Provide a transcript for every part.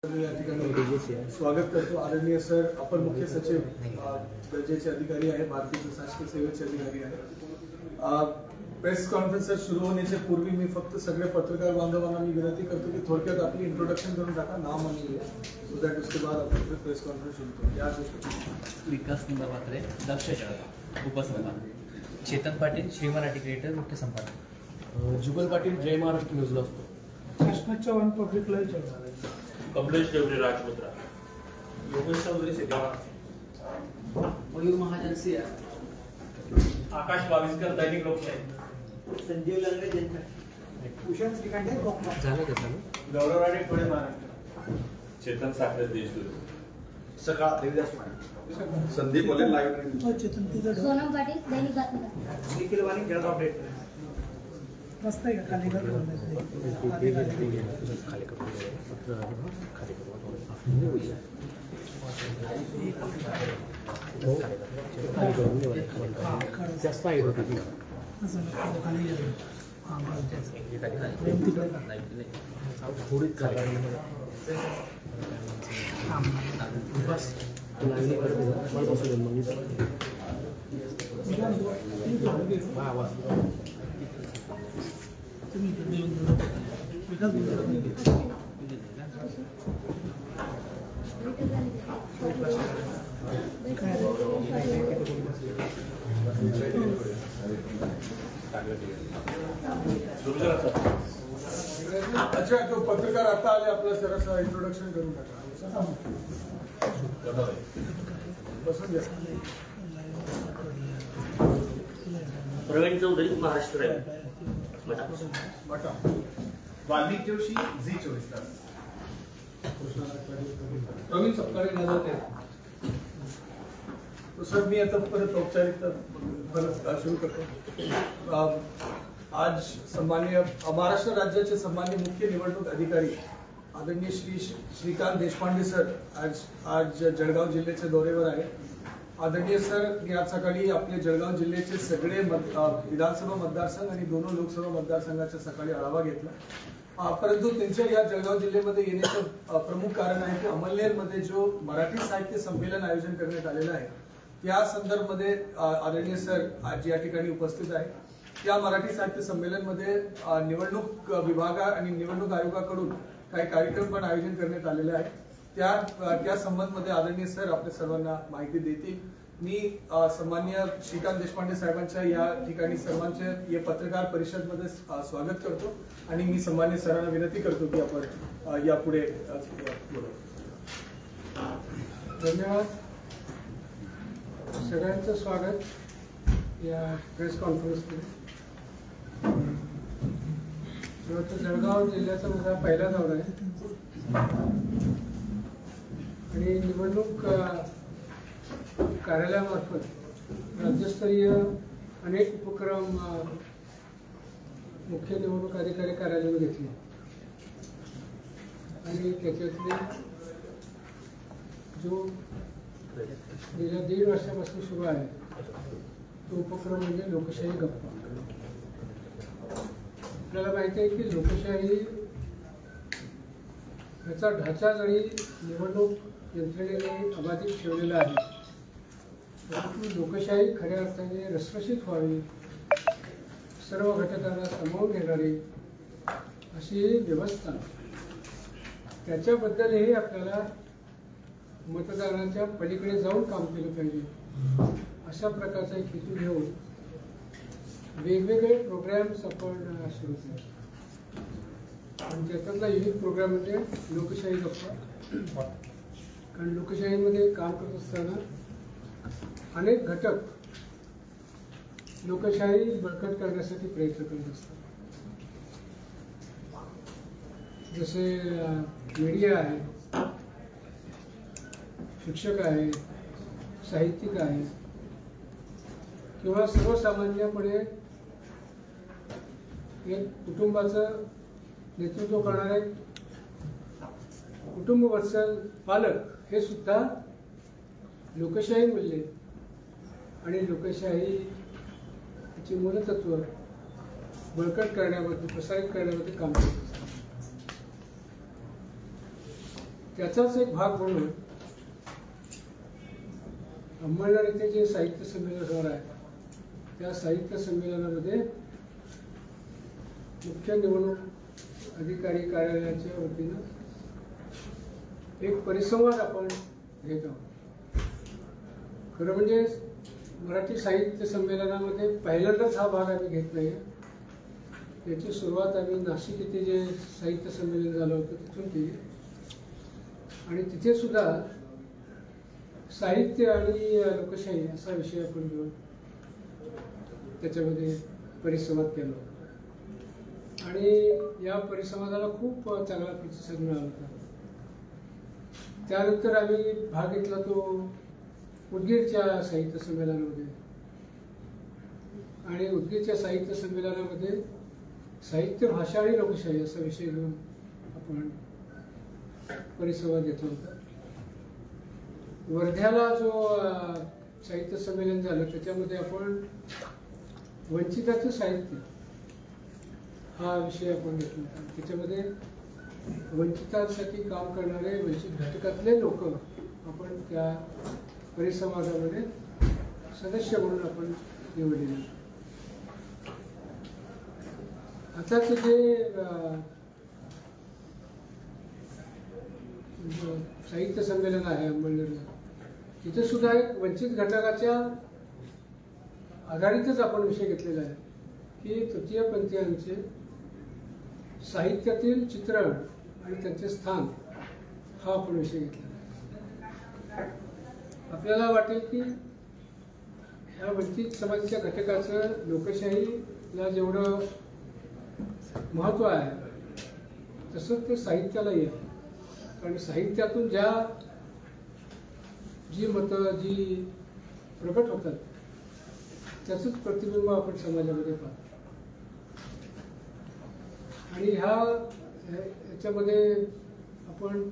या ठिकाणी स्वागत करतो. आदरणीय सर, अपर मुख्य सचिव दर्जाचे अधिकारी आहे, भारतीय प्रशासकीय सेवेचे अधिकारी आहे. प्रेस कॉन्फरन्स सर सुरू होण्याच्या पूर्वी मी फक्त सगळे पत्रकार बांधवांना मी विनंती करतो की थोडक्यात आपली इंट्रोडक्शन करून टाका, नाम आणि सो दॅट उसके बाद आपण प्रेस कॉन्फरन्स सुरू करू. या गोष्टी विकास नंदापात्रे, दक्ष जळगाव उपस्पर्धा. चेतन पाटील, श्री मराठी क्रिएटर, मुख्य संपादक. जुगल पाटील, जय महाराष्ट्र न्यूजला असतो. Krishna Chavan, public live Jalgaon. कमलेश देवरे, राजपुत्रा. योगेश चौधरी, सेगावा. मयूर महाजन, सिया. आकाश बाविस्कर, दैनिक लोकशाही. संजीव लंगरे, जनता. भूषण श्रीकांत, कोकणा. झालं का चालू? गौरव राणे, पुणे महाराष्ट्र. चेतन साखरे, देशदूत. सकाळ देवदास माने. संदीप ओले, लाईव्ह. सोनम पाटील, दैनिक बातमीदार. निखिल वाणी, जळगाव अपडेट. मस्त आहे का खाली जास्त आहे थोडीच अच्छा, तो पत्रकार आता आले, आपलं सरस इंट्रोडक्शन करून टाका. बसून घ्या. प्रवीण चौधरी, महाराष्ट्र. मटा. वाल्मिक जोशी, झी 24 तास. प्रवीण सपकाळे, नजर. तो सर, मी आता परत औपचारिकता परत सुरू करतो. आज सन्माननीय महाराष्ट्र राज्याचे सन्माननीय मुख्य निवडणूक अधिकारी आदरणीय श्रीकांत देशपांडे सर आज जळगाव जिल्ह्याच्या दौऱ्यावर आहे. आदरणीय सर, मी आज सकाळी आपले जळगाव जिल्ह्याचे सगळे विधानसभा मतदारसंघ आणि दोन्ही लोकसभा मतदारसंघाचा सकाळी आढावा घेतला. परंतु त्यांच्या या जळगाव जिल्ह्यामध्ये येण्याचं प्रमुख कारण आहे की अमळनेरमध्ये जो मराठी साहित्य संमेलन आयोजन करण्यात आलेलं आहे त्या संदर्भामध्ये आदरणीय सर आज या ठिकाणी उपस्थित आहे. या मराठी साहित्य संमेलनमध्ये निवडणूक विभागा आणि निवडणूक आयोगाकडून काही कार्यक्रम पण आयोजन करण्यात आलेले आहे. त्या संबंधमध्ये आदरणीय सर आपल्या सर्वांना माहिती देतील. मी सन्माननीय श्रीकांत देशपांडे साहेबांच्या या ठिकाणी सर्वांचे या पत्रकार परिषदमध्ये स्वागत करतो आणि मी सन्माननीय सरांना विनंती करतो की आपण यापुढे बोलू. धन्यवाद. सगळ्यांचं स्वागत या प्रेस कॉन्फरन्समध्ये. जळगाव जिल्ह्याचा माझा पहिला दौरा आहे आणि निवडणूक कार्यालयामार्फत राज्यस्तरीय अनेक उपक्रम मुख्य निवडणूक अधिकारी कार्यालयाने घेतले आणि त्याच्यातले जो गेल्या 1.5 वर्षापासून सुरू आहे तो उपक्रम म्हणजे लोकशाही गप्पा. आपल्याला माहिती आहे की लोकशाही याचा ढाचा जरी निवडणूक यंत्रणेने अबाधित ठेवलेला आहे, परंतु लोकशाही खऱ्या अर्थाने रसरशीत व्हावी, सर्व घटकांना सामावून घेणारी अशी व्यवस्था, त्याच्याबद्दलही आपल्याला मतदानाच्या पलीकडे जाऊन काम केलं पाहिजे अशा प्रकारचा एक हेतू घेऊन वेगवेगळे प्रोग्रॅम्स आपण सुरू केले आणि त्याच्यातला युनिक प्रोग्राम म्हणजे लोकशाही गप्पा. कारण लोकशाहीमध्ये काम करत असताना अनेक घटक लोकशाही बळकट करण्यासाठी प्रयत्न करत असतात. जसे मीडिया आहे, शिक्षक आहे, साहित्यिक आहे किंवा सर्वसामान्यपणे एक कुटुंबाचं नेतृत्व करणारे कुटुंबवत्सल पालक हे सुद्धा लोकशाही मूल्ये आणि लोकशाहीची मूलतत्व बळकट करण्यामध्ये, प्रसारित करण्यामध्ये काम करत असतात. त्याचाच एक भाग म्हणून अंमळनेर येथे जे साहित्य संमेलन होणार आहे त्या साहित्य संमेलनामध्ये मुख्य निवडणूक अधिकारी कार्यालयाच्या वतीनं एक परिसंवाद आपण घेत आहोत. खरं म्हणजे मराठी साहित्य संमेलनामध्ये पहिल्यांदाच हा भाग आम्ही घेत नाही. याची सुरुवात आम्ही नाशिक येथे जे साहित्य संमेलन झालं होतं तिथून केली आणि तिथे सुद्धा साहित्य आणि लोकशाही असा विषय आपण घेऊन त्याच्यामध्ये परिसंवाद केला होता आणि या परिसंवादाला खूप चांगला प्रतिसाद मिळाला होता. त्यानंतर आम्ही भाग घेतला तो उदगीरच्या साहित्य संमेलनामध्ये आणि उदगीरच्या साहित्य संमेलनामध्ये साहित्य भाषा आणि लोकशाही असा विषय घेऊन आपण परिसंवाद घेतला होता. वर्ध्याला जो साहित्य संमेलन झालं त्याच्यामध्ये आपण वंचिताचं साहित्य हा विषय आपण घेतला होता. त्याच्यामध्ये वंचितांसाठी काम करणारे वंचित घटकातले लोक आपण त्या परिसंवादामध्ये सदस्य म्हणून आपण निवडलेले. आता जे साहित्य संमेलन आहे अंमळनेरला तिथे सुद्धा एक वंचित घटकाच्या आधारितच आपण विषय घेतलेला आहे की तृतीयपंथीयांचे साहित्यातील चित्रण आणि त्यांचे स्थान हा आपण विषय घेतलेला आहे. आपल्याला वाटेल की ह्या वंचित समाजाच्या घटकाचं लोकशाहीला जेवढं महत्त्व आहे तसंच ते साहित्यालाही आहे. कारण साहित्यातून जी मतं जी प्रकट होतात त्याचंच प्रतिबिंब आपण समाजामध्ये पाहतो. आणि याच्यामध्ये आपण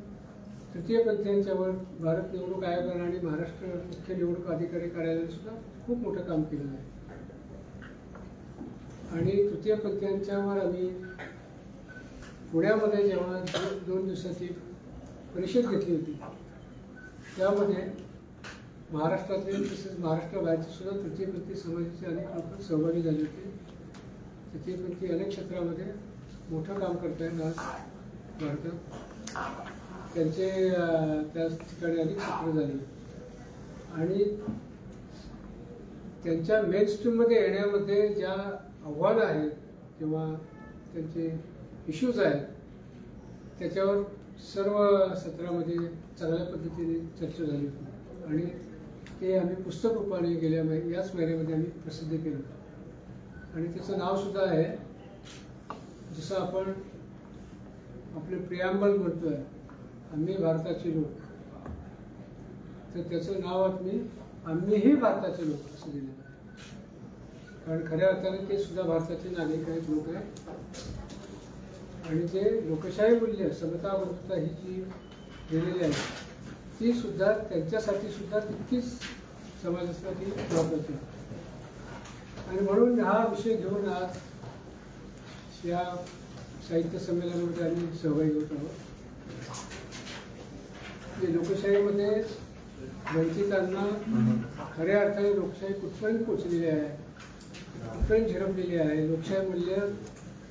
तृतीयपंथीयांच्यावर भारत निवडणूक आयोगाने आणि महाराष्ट्र मुख्य निवडणूक अधिकारी कार्यालयाने सुद्धा खूप मोठं काम केलेलं आहे. आणि तृतीयपंथीयांच्यावर आम्ही पुण्यामध्ये जेव्हा 2 दिवसाची परिषद घेतली होती त्यामध्ये महाराष्ट्रातले तसेच महाराष्ट्राबाहेरचे सुद्धा तृतीयपंथी समाजाचे अनेक लोक सहभागी झाले होते. तृतीयपंथी अनेक क्षेत्रामध्ये मोठं काम करत आहेत आज भारतात. त्यांचे त्याच ठिकाणी अनेक सत्र झाली आणि त्यांच्या मेन स्ट्रीममध्ये येण्यामध्ये ज्या आव्हानं आहेत किंवा त्यांचे इश्यूज आहेत त्याच्यावर सर्व सत्रामध्ये चांगल्या पद्धतीने चर्चा झाली होती आणि ते आम्ही पुस्तक रूपाने याच महिन्यामध्ये आम्ही प्रसिद्ध केलं आणि त्याचं नावसुद्धा आहे जसं आपण आपले प्रियांबल म्हणतोय आम्ही भारताचे लोक तर त्याचं नाव आम्हीही भारताचे लोक असं दिलेलं आहे. कारण खऱ्या अर्थाने ते सुद्धा भारताचे नागरिक आहेत लोक आहेत आणि जे लोकशाही मूल्य समता बंधुता ही जी दिलेली आहे ती सुद्धा त्यांच्यासाठी सुद्धा तितकीच समाजासाठी महत्त्वाची आहे. आणि म्हणून हा विषय घेऊन आज या साहित्य संमेलनामध्ये आम्ही सहभागी होत आहोत. लोकशाहीमध्ये वंचितांना खऱ्या अर्थाने लोकशाही कुठपर्यंत पोचलेली आहे कुठपर्यंत झिरपलेली आहे लोकशाही मूल्य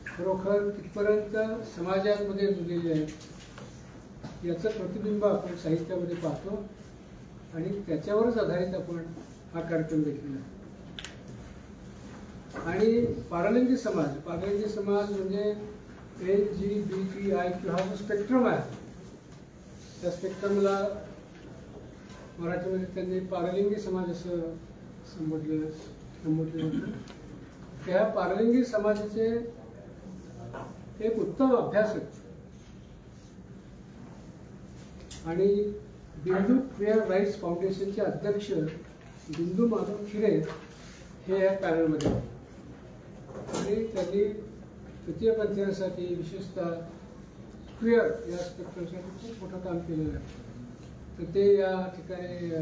खरोखर कितपर्यंत समाजामध्ये रुजलेली आहेत याचं प्रतिबिंब आपण साहित्यामध्ये पाहतो आणि त्याच्यावरच आधारित आपण हा कार्यक्रम घेतलेला आहे. आणि पारलिंगी समाज म्हणजे LGBTIQ हा जो स्पेक्ट्रम आहे त्या स्पेक्ट्रमला मराठीमध्ये त्यांनी पारलिंगी समाज असं संबोधलं होतं. त्या पारलिंगी समाजाचे एक उत्तम अभ्यासक आणि बिंदू क्वेअर राईट्स फाउंडेशनचे अध्यक्ष बिंदू माधव खिरे हे या पॅनलमध्ये आणि त्यांनी तृतीयपंथीयांसाठी विशेषतः क्वेअर या स्पेक्ट्रमसाठी खूप मोठं काम केलेलं आहे. तर ते या ठिकाणी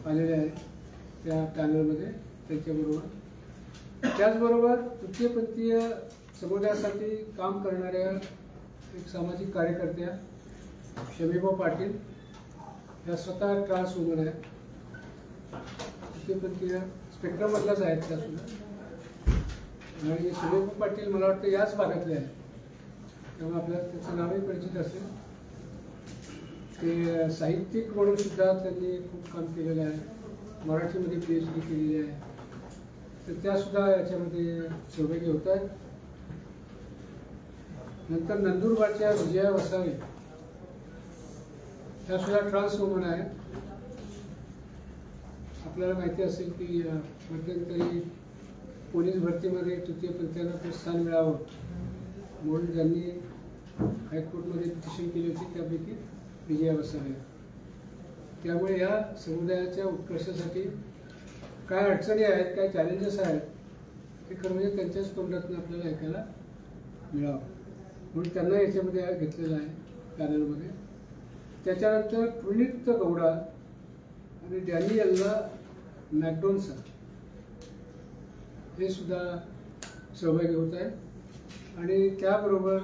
आलेले आहेत त्या पॅनलमध्ये त्यांच्याबरोबर. त्याचबरोबर तृतीयपंथीय समुदायासाठी काम करणाऱ्या एक सामाजिक कार्यकर्त्या शमीबा पाटील ह्या स्वतः ट्रान्स वुमन आहे, तृतीयपंथीय स्पेक्ट्रममधल्याच आहेत त्या सुद्धा. आणि शमीबा पाटील मला वाटतं याच भागातले आहेत, त्यामुळे आपल्याला त्याचं नावही परिचित असेल. ते साहित्यिक म्हणून सुद्धा त्यांनी खूप काम केलेलं आहे, मराठीमध्ये PhD केलेली आहे, तर त्यासुद्धा याच्यामध्ये सहभागी होत आहेत. नंतर नंदुरबारच्या विजया वसावे ह्या सुद्धा ट्रान्स वुमन आहे. आपल्याला माहिती असेल की मध्यंतरी पोलीस भरतीमध्ये तृतीयपंथीयांना प्रोत्साहन मिळावं म्हणून ज्यांनी हायकोर्टमध्ये पिटिशन केली होती त्यापैकी विजया वसावे. त्यामुळे या समुदायाच्या उत्कर्षासाठी काय अडचणी आहेत, काय चॅलेंजेस आहेत, हे खरं म्हणजे त्यांच्याच तोंडातून आपल्याला ऐकायला मिळावं म्हणून त्यांना याच्यामध्ये घेतलेलं आहे पॅनलमध्ये. त्याच्यानंतर पुनीत गौडा आणि डॅनियल्ला मॅकडोन्सा हे सुद्धा सहभागी होत आहे. आणि त्याबरोबर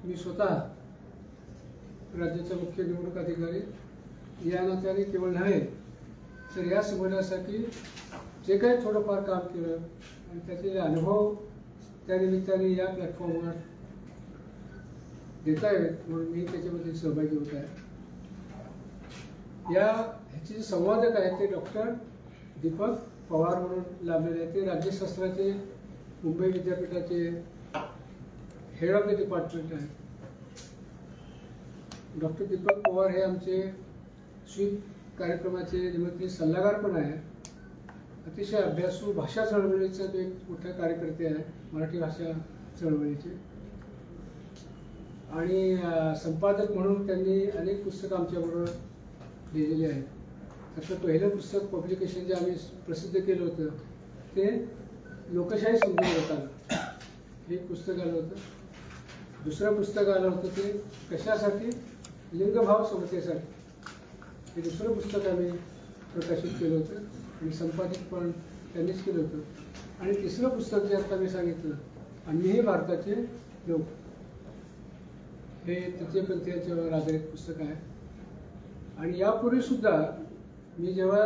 मी स्वतः राज्याचा मुख्य निवडणूक अधिकारी या नात्याने केवळ नव्हे तर या समुदायासाठी जे काही थोडंफार काम केलं आणि त्याचे अनुभव त्या निमित्ताने या प्लॅटफॉर्मवर देता येत म्हणून मी त्याच्यामध्ये सहभागी होत आहे. ह्याचे जे संवादक आहेत ते डॉक्टर दीपक पवार म्हणून लाभलेले आहेत. ते राज्यशास्त्राचे मुंबई विद्यापीठाचे हेड ऑफ द डिपार्टमेंट आहेत. डॉक्टर दीपक पवार हे आमचे स्वीप कार्यक्रमाचे निमंत्रित सल्लागार पण आहे. अतिशय अभ्यासू भाषा चळवळीचा तो एक मोठा कार्यकर्ते आहे, मराठी भाषा चळवळीचे. आणि संपादक म्हणून त्यांनी अनेक पुस्तकं आमच्याबरोबर लिहिलेली आहेत. त्यातलं पहिलं पुस्तक पब्लिकेशन जे आम्ही प्रसिद्ध केलं होतं ते लोकशाही समजून घेताना हे एक पुस्तक आलं होतं. दुसरं पुस्तक आलं होतं ते कशासाठी, लिंगभाव समतेसाठी, हे दुसरं पुस्तक आम्ही प्रकाशित केलं होतं आणि संपादित पण त्यांनीच केलं होतं. आणि तिसरं पुस्तक जे आता मी सांगितलं, आम्हीही भारताचे लोक, हे तृतीयपंथीयांच्यावर आधारित पुस्तक आहे. आणि यापूर्वीसुद्धा मी जेव्हा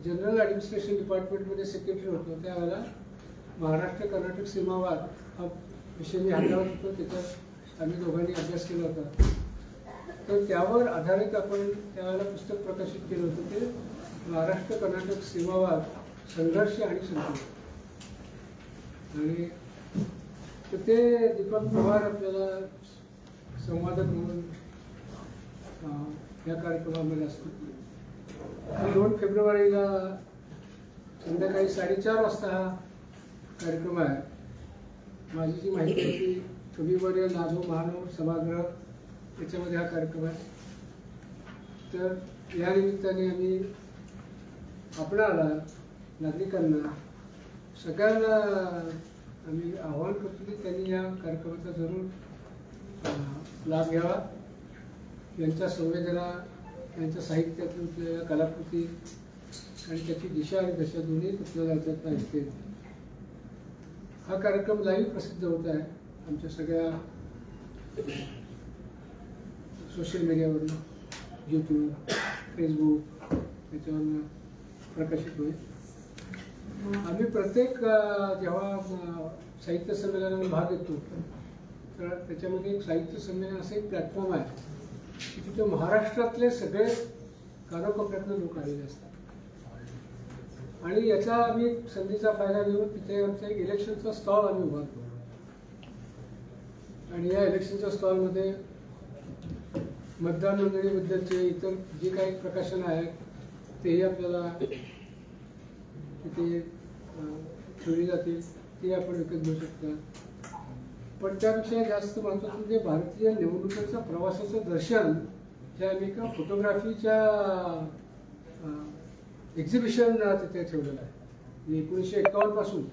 जनरल ॲडमिनिस्ट्रेशन डिपार्टमेंटमध्ये सेक्रेटरी होतो त्यावेळेला महाराष्ट्र कर्नाटक सीमावाद हा विषय मी हाताळत होतो. त्याच्यात आम्ही दोघांनी अभ्यास केला होता. तर त्यावर आधारित आपण त्यावेळेला पुस्तक प्रकाशित केलं होतं, ते महाराष्ट्र कर्नाटक सीमावाद संघर्ष आणि संतुलन. आणि तर ते दीपक पवार आपल्याला संवादक म्हणून या कार्यक्रमामध्ये असतो. 2 फेब्रुवारीला संध्याकाळी 4:30 वाजता हा कार्यक्रम आहे. माझी जी माहिती आहे ती कविवर्य नाझो महानव सभागृह याच्यामध्ये हा कार्यक्रम आहे. तर या निमित्ताने आम्ही आपणाला नागरिकांना सगळ्यांना आम्ही आवाहन करतो की त्यांनी या कार्यक्रमाचा जरूर लाभ घ्यावा. यांच्या संवेदना, यांच्या साहित्यातल्या कलाकृती आणि त्याची दिशा आणि दशा दोन्ही आपल्याला राज्यात ऐकते. हा कार्यक्रम लाईव्ह प्रसिद्ध होत आहे आमच्या सगळ्या सोशल मीडियावरनं, यूट्यूब, फेसबुक याच्यावरनं प्रकाशित होईल. आम्ही प्रत्येक जेव्हा साहित्य संमेलनामध्ये भाग घेतो तर त्याच्यामध्ये एक साहित्य संमेलन असं एक प्लॅटफॉर्म आहे की तिथे महाराष्ट्रातले सगळे कानाकोपऱ्यातून लोक आलेले असतात. आणि याचा आम्ही संधीचा फायदा घेऊन तिथे आमच्या इलेक्शनचा स्टॉल आम्ही उभारतो. आणि या इलेक्शनच्या स्टॉलमध्ये मतदान नोंदणीबद्दलचे इतर जे काही प्रकाशन आहेत तेही आपल्याला तिथे ठेवली जातील, ते आपण विकत घेऊ शकता. पण त्यापेक्षा जास्त महत्त्वाचं म्हणजे भारतीय निवडणुकीच्या प्रवासाचं दर्शन हे आम्ही एका फोटोग्राफीच्या एक्झिबिशन तिथे ठेवलेलं आहे. 1951 पासून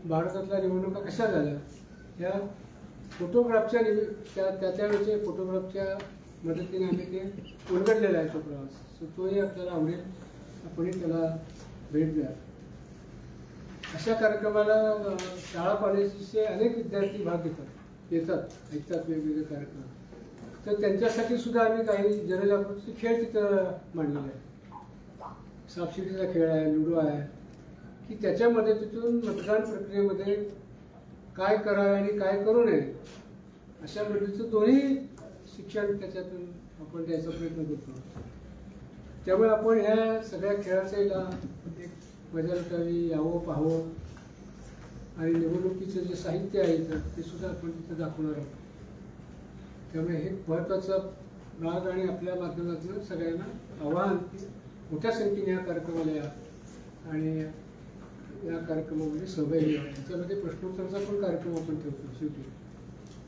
भारतातल्या निवडणुका कशा झाल्या या फोटोग्राफच्या त्यावेळेचे फोटोग्राफच्या मदतीने आम्ही ते उलगडलेला आहे तो प्रवास. सो तोही आपल्याला आवडेल, आपणही त्याला भेट द्या. अशा कार्यक्रमाला शाळा कॉलेजचे अनेक विद्यार्थी भाग घेतात, येतात, ऐकतात वेगवेगळे कार्यक्रम. तर त्यांच्यासाठी सुद्धा आम्ही काही जनरल आकृतीचे खेळ तिथं मांडलेले आहे. सापशिडीचा खेळ आहे, लुडो आहे, की त्याच्या मदतीतून मतदान प्रक्रियेमध्ये काय करावे आणि काय करू नये अशा पद्धतीचं दोन्ही शिक्षण त्याच्यातून आपण द्यायचा प्रयत्न करतो. त्यामुळे आपण ह्या सगळ्या खेळाचा एक मजा लुटावी, यावं पाहावं आणि निवडणुकीचं जे साहित्य आहे तर ते सुद्धा आपण तिथं दाखवणार आहोत. त्यामुळे हे महत्त्वाचा भाग आणि आपल्या माध्यमातून सगळ्यांना आवाहन की मोठ्या संख्येने या कार्यक्रमाला या आणि या कार्यक्रमामध्ये सहभागी व्हा. त्याच्यामध्ये प्रश्नोत्तराचा पण कार्यक्रम आपण ठेवतो शेवटी,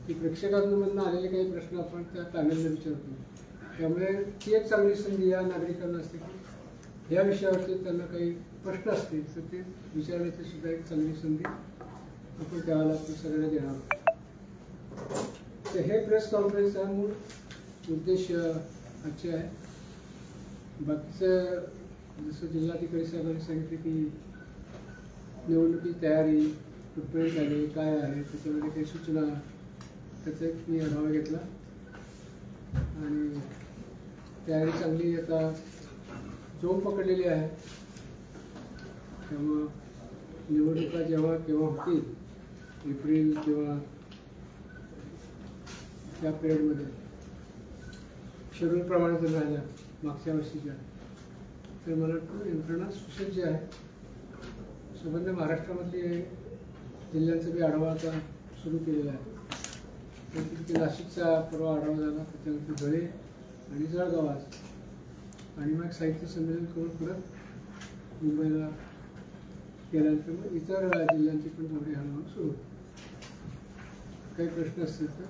की प्रेक्षकांमधून आलेले काही प्रश्न आपण त्या पॅनलला विचारतो. त्यामुळे ती एक चांगली संधी या नागरिकांना असते की या विषयावरती त्यांना काही प्रश्न असतील तर ते विचारण्याची सुद्धा एक चांगली संधी आपण त्यावेळेला आपण सगळ्यांना देणार आहोत. तर हे प्रेस कॉन्फरन्सचा मूळ उद्देश आजचे आहे. बाकीचं जसं जिल्हाधिकारी साहेबांनी सांगितलं की निवडणुकीची तयारी कुठपर्यंत झाली, काय आहे, त्याच्यामध्ये काही सूचना, त्याचा एक मी आढावा घेतला आणि तयारी चांगली आता जोम पकडलेली आहे. त्यामुळं निवडणुका जेव्हा केव्हा होतील एप्रिल किंवा त्या पिरियडमध्ये शेड्यूलप्रमाणे जर राहिल्या मागच्या वर्षीच्या तर मला वाटतं यंत्रणा सुसज्ज आहे. संबंध महाराष्ट्रामधले जिल्ह्यांचा बी आढावा आता सुरू केलेला आहे. तिथे नाशिकचा परवा आढावा झाला, त्याच्यानंतर धळे आणि जळगाव आज, आणि मग साहित्य संमेलन करून परत मुंबईला केल्यानंतर मग इतर जिल्ह्यांचे पण थोडे आढावा सुरू होते. काही प्रश्न असतील तर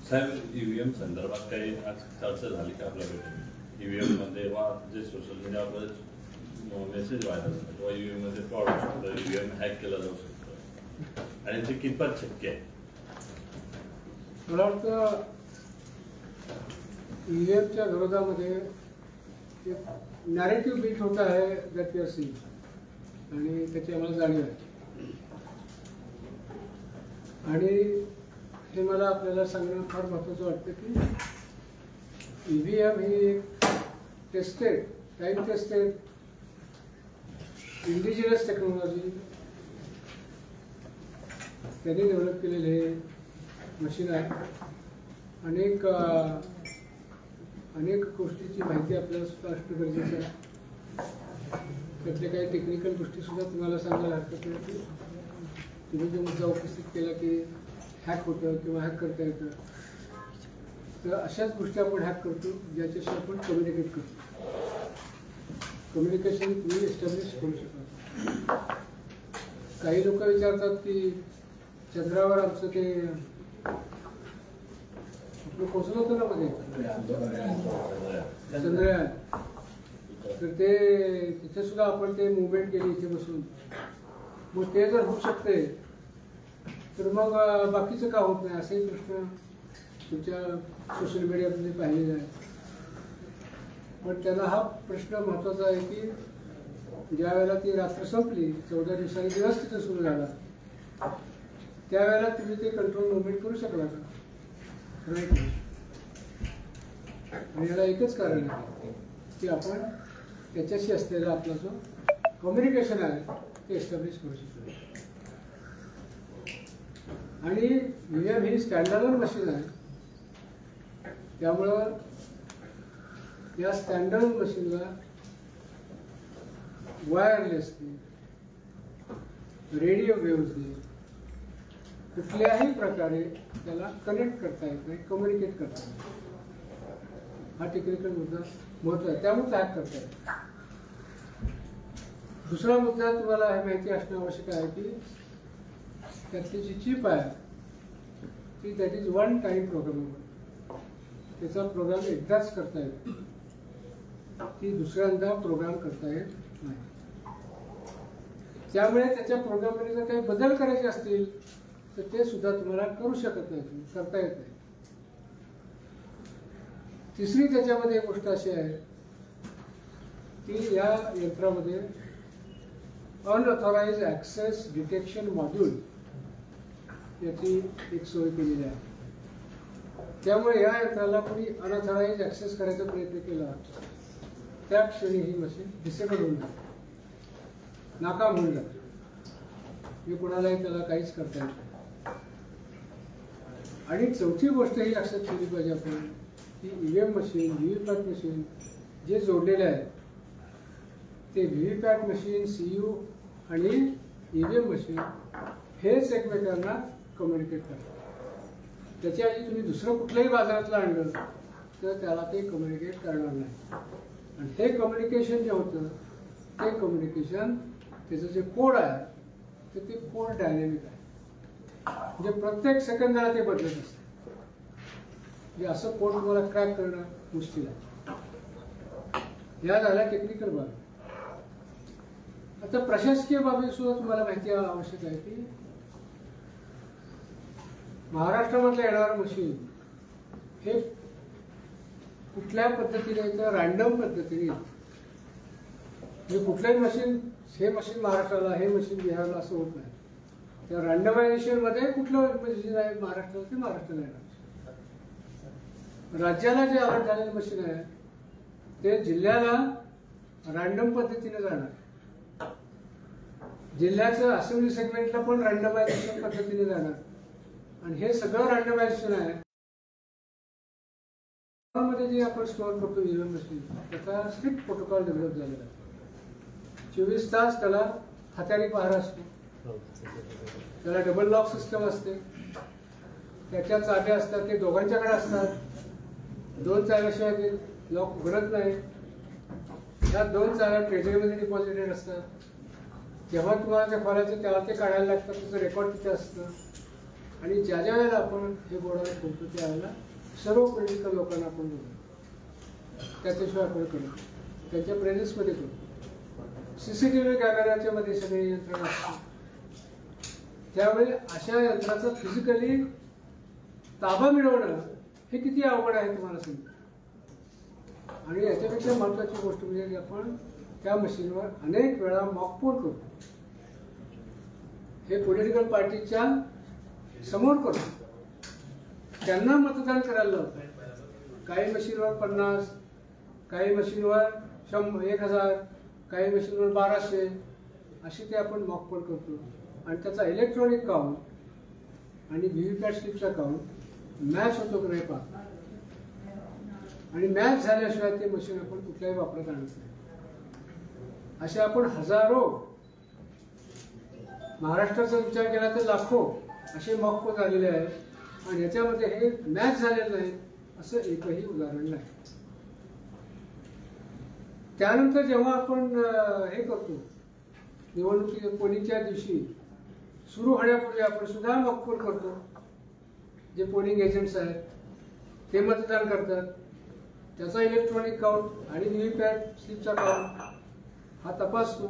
साहेब, ईव्हीएम संदर्भात काही आज चर्चा झाली का आपल्या भेटीत? ईव्हीएम मध्ये वा जे सोशल मीडियावर मेसेज व्हायरल होतात किंवा ईव्हीएम मध्ये फ्रॉड होऊ शकतं, ईव्हीएम हॅक केला जाऊ शकतं, आणि ते कितपत शक्य आहे? मला वाटतं ईव्हीएमच्या विरोधामध्ये एक नॅरेटिव्ह बिल्ट होत आहे दॅट वी आर सीइंग, आणि त्याची आम्हाला जाणीव आहे. आणि हे मला आपल्याला सांगणं फार महत्त्वाचं वाटतं की ईव्हीएम ही एक tested, time tested, indigenous technology त्यांनी डेव्हलप केलेले हे मशीन आहे. अनेक गोष्टीची माहिती आपल्याला सुद्धा असणं गरजेचं आहे. त्यातल्या काही टेक्निकल गोष्टीसुद्धा तुम्हाला सांगायला हरकत नाही की तुम्ही जो मुद्दा उपस्थित केला की हॅक होतं किंवा हॅक करता येतं, तर अशाच गोष्टी आपण हॅक करतो ज्याच्याशी आपण कम्युनिकेट करतो. कम्युनिकेशन तुम्ही एस्टॅब्लिश करू शकता. काही लोक विचारतात की चंद्रावर आमचं ते आपलं पोचलं होतं ना मध्ये चंद्रयान, तर ते तिथे सुद्धा आपण ते मुवमेंट केली इथे बसून, मग ते जर होऊ शकते तर मग बाकीचं का होत नाही, असेही प्रश्न तुमच्या सोशल मीडियामध्ये पाहिलेले आहेत. पण त्यांना हा प्रश्न महत्त्वाचा आहे की ज्या वेळेला ती रात्र संपली, 14 दिवसांनी दिवस तिथे सुरू झाला, त्यावेळेला तुम्ही ते कंट्रोल मुवमेंट करू शकला का? नाही. आणि याला एकच कारण आहे की आपण त्याच्याशी असलेला आपला जो कम्युनिकेशन आहे ते एस्टॅब्लिश करू शकतो. आणि ईव्हीएम ही स्टँडर्ड मशीन आहे, त्यामुळं या स्टँडर्ड मशीनला वायरलेसली, रेडिओ वेव्हजने कुठल्याही प्रकारे त्याला कनेक्ट करता येत नाही, कम्युनिकेट करता येत नाही. हा टेक्निकल मुद्दा महत्त्व आहे, त्यामुळे हॅक करता येत. दुसरा मुद्दा तुम्हाला हे माहिती असणं आवश्यक आहे की त्यातली जी चिप आहे ती that is one time programmable. त्याचा प्रोग्राम एकदाच करता येतो, ती दुसऱ्यांदा प्रोग्राम करता येत नाही. त्यामुळे त्याच्या प्रोग्राममध्ये जर काही बदल करायचे असतील तर ते सुद्धा तुम्हाला करू शकत नाही, करता येत नाही. तिसरी त्याच्यामध्ये एक गोष्ट अशी आहे की या यंत्रामध्ये अनऑथोराइज ॲक्सेस डिटेक्शन मॉड्यूल याची एक सोय केलेली आहे. त्यामुळे या यंत्राला कोणी अनऑथराइज ॲक्सेस करायचा प्रयत्न केला त्या क्षणी ही मशीन डिसेबल होऊन जाते, नाकाम होऊन जाते. हे कोणालाही त्याला काहीच करता येत नाही. आणि चौथी गोष्ट ही लक्षात ठेवली पाहिजे आपण की ईव्हीएम मशीन, व्हीव्हीपॅट मशीन जे जोडलेले आहेत ते व्हीव्हीपॅट मशीन, सीयू आणि ईव्हीएम मशीन हेच एकमेकांना कम्युनिकेट करतात. त्याच्या आधी तुम्ही दुसरं कुठलंही बाजारातलं आणलं तर त्याला ते कम्युनिकेट करणार नाही. आणि हे कम्युनिकेशन जे होतं ते कम्युनिकेशन त्याचं जे कोड आहे तर ते कोड डायनॅमिक आहे. म्हणजे प्रत्येक सेकंदाला ते बदलत असतं. म्हणजे असं कोड तुम्हाला क्रॅक करणं मुश्किल आहे. या झाल्या टेक्निकल बाबी. आता प्रशासकीय बाबी सुद्धा तुम्हाला माहिती आवश्यक आहे की महाराष्ट्रामधलं येणारं मशीन हे कुठल्या पद्धतीने येतं, रॅन्डम पद्धतीने येतं. म्हणजे कुठलंही मशीन, हे मशीन महाराष्ट्राला, हे मशीन बिहारला असं होत नाही. त्या रॅन्डमायझेशनमध्ये कुठलं मशीन आहे महाराष्ट्राला ते महाराष्ट्राला येणार. राज्याला जे अलर्ट झालेलं मशीन आहे ते जिल्ह्याला रॅन्डम पद्धतीने जाणार. जिल्ह्याचं असेंब्ली सेगमेंटला पण रॅन्डमायझेशन पद्धतीने जाणार. आणि हे सगळं रॅन्डमायझेशन आहे. मध्ये जे आपण स्टोअर करतो ईव्हीएम मशीन त्याचा स्ट्रिक्ट प्रोटोकॉल डेव्हलप झालेला आहे. 24 तास त्याला हाताने पहारा असतो. त्याला डबल लॉक सिस्टम असते. त्याच्या चाव्या असतात ते दोघांच्याकडे असतात. 2 चाव्याशिवाय ते लॉक उघडत नाही. ह्या 2 चाव्या ट्रेजरीमध्ये डिपॉझिटेड असतात. जेव्हा तुम्हाला ते खोलायचं तेव्हा ते काढायला लागतं. त्याचं रेकॉर्ड तिथे असतं. आणि ज्या ज्या वेळेला आपण हे बोर्डावर ठेवतो त्यावेळेला सर्व पॉलिटिकल लोकांना आपण बोलतो. त्याच्याशिवाय आपण करतो. त्यांच्या प्रेझेन्समध्ये करतो. सीसीटीव्ही कॅमेऱ्याच्या मध्ये सगळे यंत्रणा असतात. त्यावेळी अशा यंत्राचा फिजिकली ताबा मिळवणं हे किती अवघड आहे तुम्हाला सांगतो. आणि याच्यापेक्षा महत्वाची गोष्ट म्हणजे आपण त्या मशीनवर अनेक वेळा मॉकपोल करतो. हे पॉलिटिकल पार्टीच्या समोर करतो. त्यांना मतदान करायला लावतो. काही मशीनवर 50, काही मशीनवर 1000, काही मशीनवर 1200 अशी ते आपण मॉकपोल करतो. आणि त्याचा इलेक्ट्रॉनिक काउंट आणि व्हीव्हीपॅट स्लिपचा काउंट मॅच होतो की नाही पाहतो. आणि मॅच झाल्याशिवाय ते मशीन आपण कुठल्याही वापरत आणत नाही. असे आपण हजारो, महाराष्ट्राचा विचार केला तर लाखो असे मॉकपोल झालेले आहेत. आणि याच्यामध्ये हे मॅच झालेलं नाही असं एकही उदाहरण नाही. त्यानंतर जेव्हा आपण हे करतो निवडणुकी पोलिंगच्या दिवशी सुरू होण्यापूर्वी आपण सुद्धा मॉकपोल करतो. जे पोलिंग एजंट्स आहेत ते मतदान करतात. त्याचा इलेक्ट्रॉनिक काउंट आणि व्हीव्हीपॅट स्लिपचा काउंट हा तपासतो.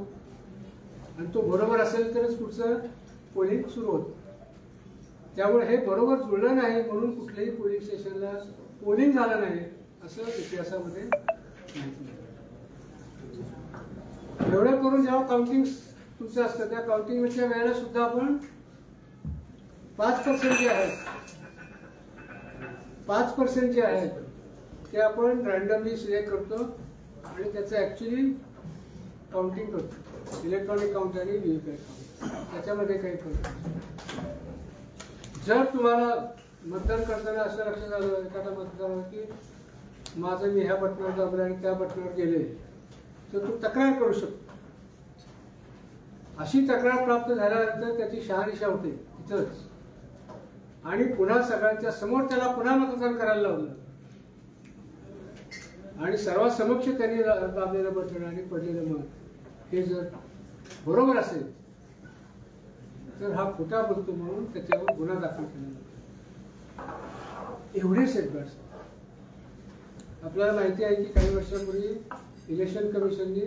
आणि तो बरोबर असेल तरच पुढचं पोलिंग सुरू होतं. त्यामुळे हे बरोबर जुळलं नाही म्हणून कुठल्याही पोलिंग स्टेशनला पोलिंग झालं नाही असं इतिहासामध्ये माहिती नाही. एवढं करून जेव्हा काउंटिंग तुमचं असतं त्या काउंटिंगच्या वेळेला सुद्धा आपण 5% जे आहेत 5% जे आहेत ते आपण रॅन्डमली सिलेक्ट करतो आणि त्याचं ऍक्च्युली काउंटिंग करतो. इलेक्ट्रॉनिक काउंट आणि व्हीव्हीपॅट काउंट त्याच्यामध्ये काही करतो. जर तुम्हाला मतदान करताना असं लक्षात आलं एखादा मतदार की माझं मी ह्या बटनावर दाबलं आणि त्या बटनावर गेले तर तो तक्रार करू शकतो. अशी तक्रार प्राप्त झाल्यानंतर त्याची शहानिशा होते इथंच. आणि पुन्हा सगळ्यांच्या समोर त्याला पुन्हा मतदान करायला लावलं आणि सर्वांसमक्ष त्यांनी दाबलेलं बटन आणि पडलेलं मत हे जर बरोबर असेल तर हा खोटा बोलतो म्हणून त्याच्यावर गुन्हा दाखल केला जातो. एवढे सेटबॅक्स. आपल्याला माहिती आहे की काही वर्षांपूर्वी इलेक्शन कमिशनने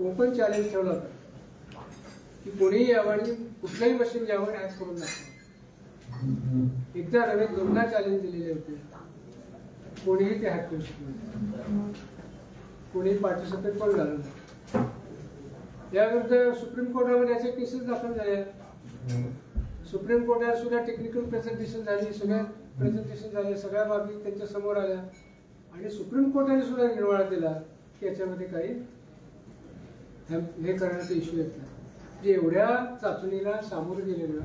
ओपन चॅलेंज ठेवला होता की कोणीही यावं आणि कुठलंही मशीन यावं हॅक करून दाखवा. एकदा नव्हे 2दा चॅलेंज दिलेले होते. कोणीही ते हॅक करू शकलं. कोणीही पार्टिसिपेट पण झालं नाही. याविरुद्ध सुप्रीम कोर्टामध्ये याचे केसेस दाखल झाले. सुप्रीम कोर्टात सुद्धा टेक्निकल प्रेझेंटेशन झाली, सगळ्या बाबी त्यांच्या समोर आल्या आणि सुप्रीम कोर्टाने सुद्धा निर्वाळा दिला की याच्यामध्ये काही हे करण्याचा इश्यू येत नाही. म्हणजे एवढ्या चाचणीला सामोरं गेलेलं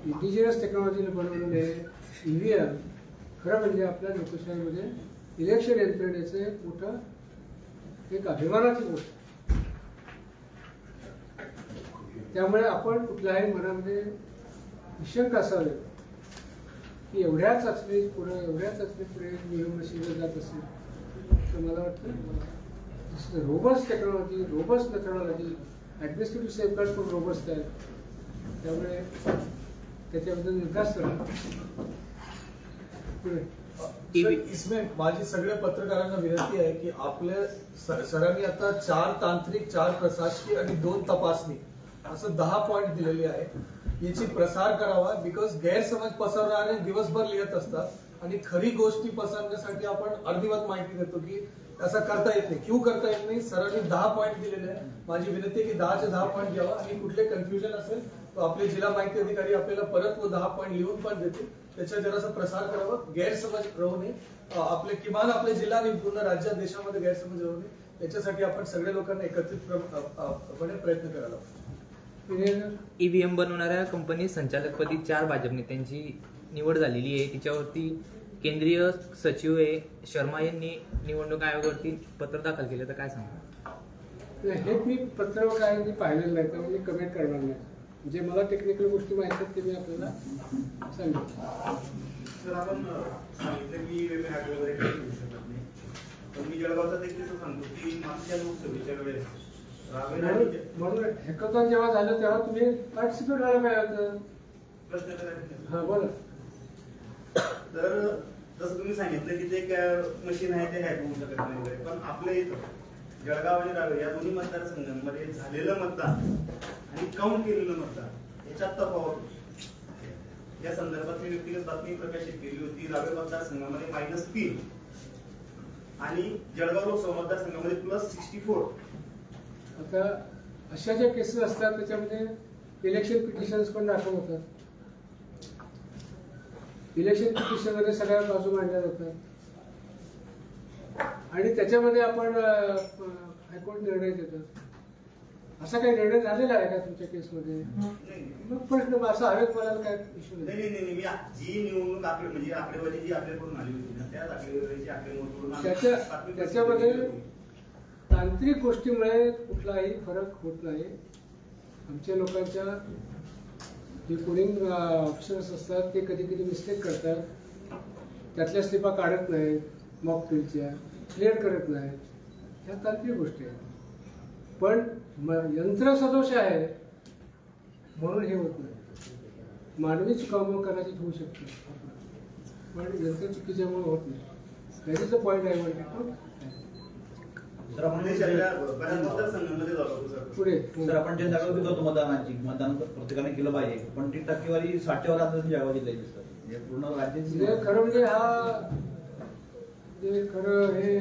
इंडिजिनस टेक्नॉलॉजीने बनवलेले EVM खरं म्हणजे आपल्या लोकशाहीमध्ये इलेक्शन यंत्रणेचं एक मोठं एक अभिमानाची गोष्ट. त्यामुळे आपण कुठल्याही मनामध्ये निशंक असावे की एवढ्या चाचणी पुढे नियम मशीनवर जात असेल तर मला वाटतं robust technology, robust methodology, administrative safeguard पण रोबस्ट आहेत. त्यामुळे त्याच्याबद्दल निर्धास्त सर, इसमें माझी सगळ्या पत्रकारांना विनंती आहे की आपल्या सरांनी आता 4 तांत्रिक, 4 प्रशासकीय आणि 2 तपासणी असं 10 पॉईंट दिलेले आहे. याची प्रसार करावा. बिकॉज गैरसमज पसरणारे दिवसभर लिहित असतात आणि खरी गोष्टी पसरण्यासाठी आपण अर्धवट माहिती देतो की असं करता येत नाही. क्यू करता येत नाही. सरांनी 10 पॉईंट दिलेले आहे. माझी विनंती आहे की 10चे 10 पॉईंट द्यावा आणि कुठले कन्फ्युजन असेल तर आपले जिल्हा माहिती अधिकारी आपल्याला परत वो 10 पॉईंट लिहून पण देतील. त्याचा जरासा प्रसार करावा. गैरसमज राहू नये. आपले किमान आपले जिल्हा आणि पूर्ण राज्यात देशामध्ये गैरसमज राहू नये. त्याच्यासाठी आपण सगळ्या लोकांना एकत्रितपणे प्रयत्न करायला हवा. EVM बनवणाऱ्या कंपनी संचालकपदी 4 भाजप नेत्यांची निवड झालेली आहे. तिच्यावरती केंद्रीय सचिव शर्मा यांनी निवडणूक आयोगावरती पत्र दाखल केलं, तर काय सांगा? हे मी पत्र काय मी पाहिलेलं नाही तर मी कमेंट करणार नाही. जे मला टेक्निकल गोष्टी माहिती आहेत ते मी आपल्याला सांगितलं. सर, आपण सांगितलं की वेगवेगळे वगैरे काही घेऊ शकत नाही, पण मी जळगावचा देखील सांगतो की मागच्या लोकसभेच्या वेळेस म्हणून हॅकॅथॉन जेव्हा झालं तेव्हा तुम्ही पार्टिसिपेट व्हायला पाहिजे. प्रश्न करायचे. हा बोला. तर जसं तुम्ही सांगितलं की ते मशीन आहे ते हॅक होऊ शकत नाही वगैरे, पण आपल्या इथं जळगाव आणि रावेर या दोन्ही मतदारसंघांमध्ये झालेलं मतदान आणि काउंट केलेलं मतदान याच्यात तफावत. या संदर्भात मी व्यक्तिगत बातमी प्रकाशित केली होती. रावेर मतदारसंघामध्ये -3 आणि जळगाव लोकसभा मतदारसंघामध्ये +64. आता अशा ज्या केसेस असतात त्याच्यामध्ये इलेक्शन पिटिशन्स पण दाखल होतात. इलेक्शन पिटिशन मध्ये सगळ्या बाजू मांडल्या जातात आणि त्याच्यामध्ये आपण हायकोर्ट निर्णय देतात. असा काही निर्णय झालेला आहे का तुमच्या केसमध्ये? मग प्रश्न असा हवेत बोलायला काय इश्यू नाही. जी निवडणूक म्हणजे आकडेवारी जी आपल्याकडून आली होती ना त्या आकडेवारीची आकडेमोड त्याच्यामध्ये तांत्रिक गोष्टीमुळे कुठलाही फरक होत नाही. आमच्या लोकांच्या जे पोलिंग ऑफिसर्स असतात ते कधी कधी मिस्टेक करतात. त्यातल्या स्लिपा काढत नाहीत, मॉक ड्रिलच्या क्लिअर करत नाहीत. ह्या तांत्रिक गोष्टी आहेत. पण यंत्र सदोष आहे म्हणून हे होत नाही. मानवी चुकामुळे कदाचित होऊ शकते पण यंत्र चुकीच्यामुळे होत नाही. That is the point I want. पुढे सर, आपण जे जागृती करतो मतदान प्रत्येकाने केलं पाहिजे, पण ती टक्केवारी 60% आपल्याला जळगाव जिल्ह्याची सर. म्हणजे पूर्ण राज्याची खरं म्हणजे हा खरं हे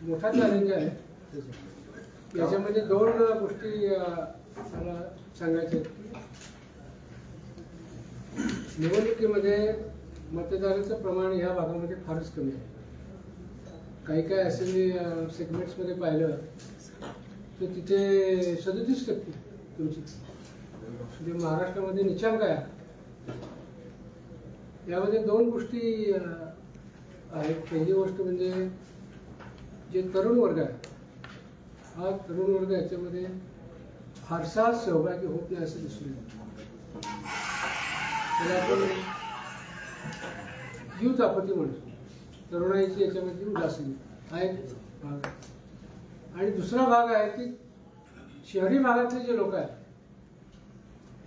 मोठा चॅलेंज आहे. याच्यामध्ये 2 गोष्टी मला सांगायच्या आहेत. निवडणुकीमध्ये मतदाराचं प्रमाण ह्या भागामध्ये फारच कमी आहे. काही काही असेंब्ली सेगमेंट्समध्ये पाहिलं तर तिथे 37% तुमची म्हणजे महाराष्ट्रामध्ये निचांक आहे. यामध्ये 2 गोष्टी आहेत. पहिली गोष्ट म्हणजे जे तरुण वर्ग आहे हा तरुण वर्ग याच्यामध्ये फारसा सहभागी होत नाही असं दिसून येतं. त्याला आपण युथ आपत्ती म्हणतो. तरुणाईची याच्यामध्ये उदासीन हा एक भाग आहे. आणि दुसरा भाग आहे की शहरी भागातले जे लोक आहेत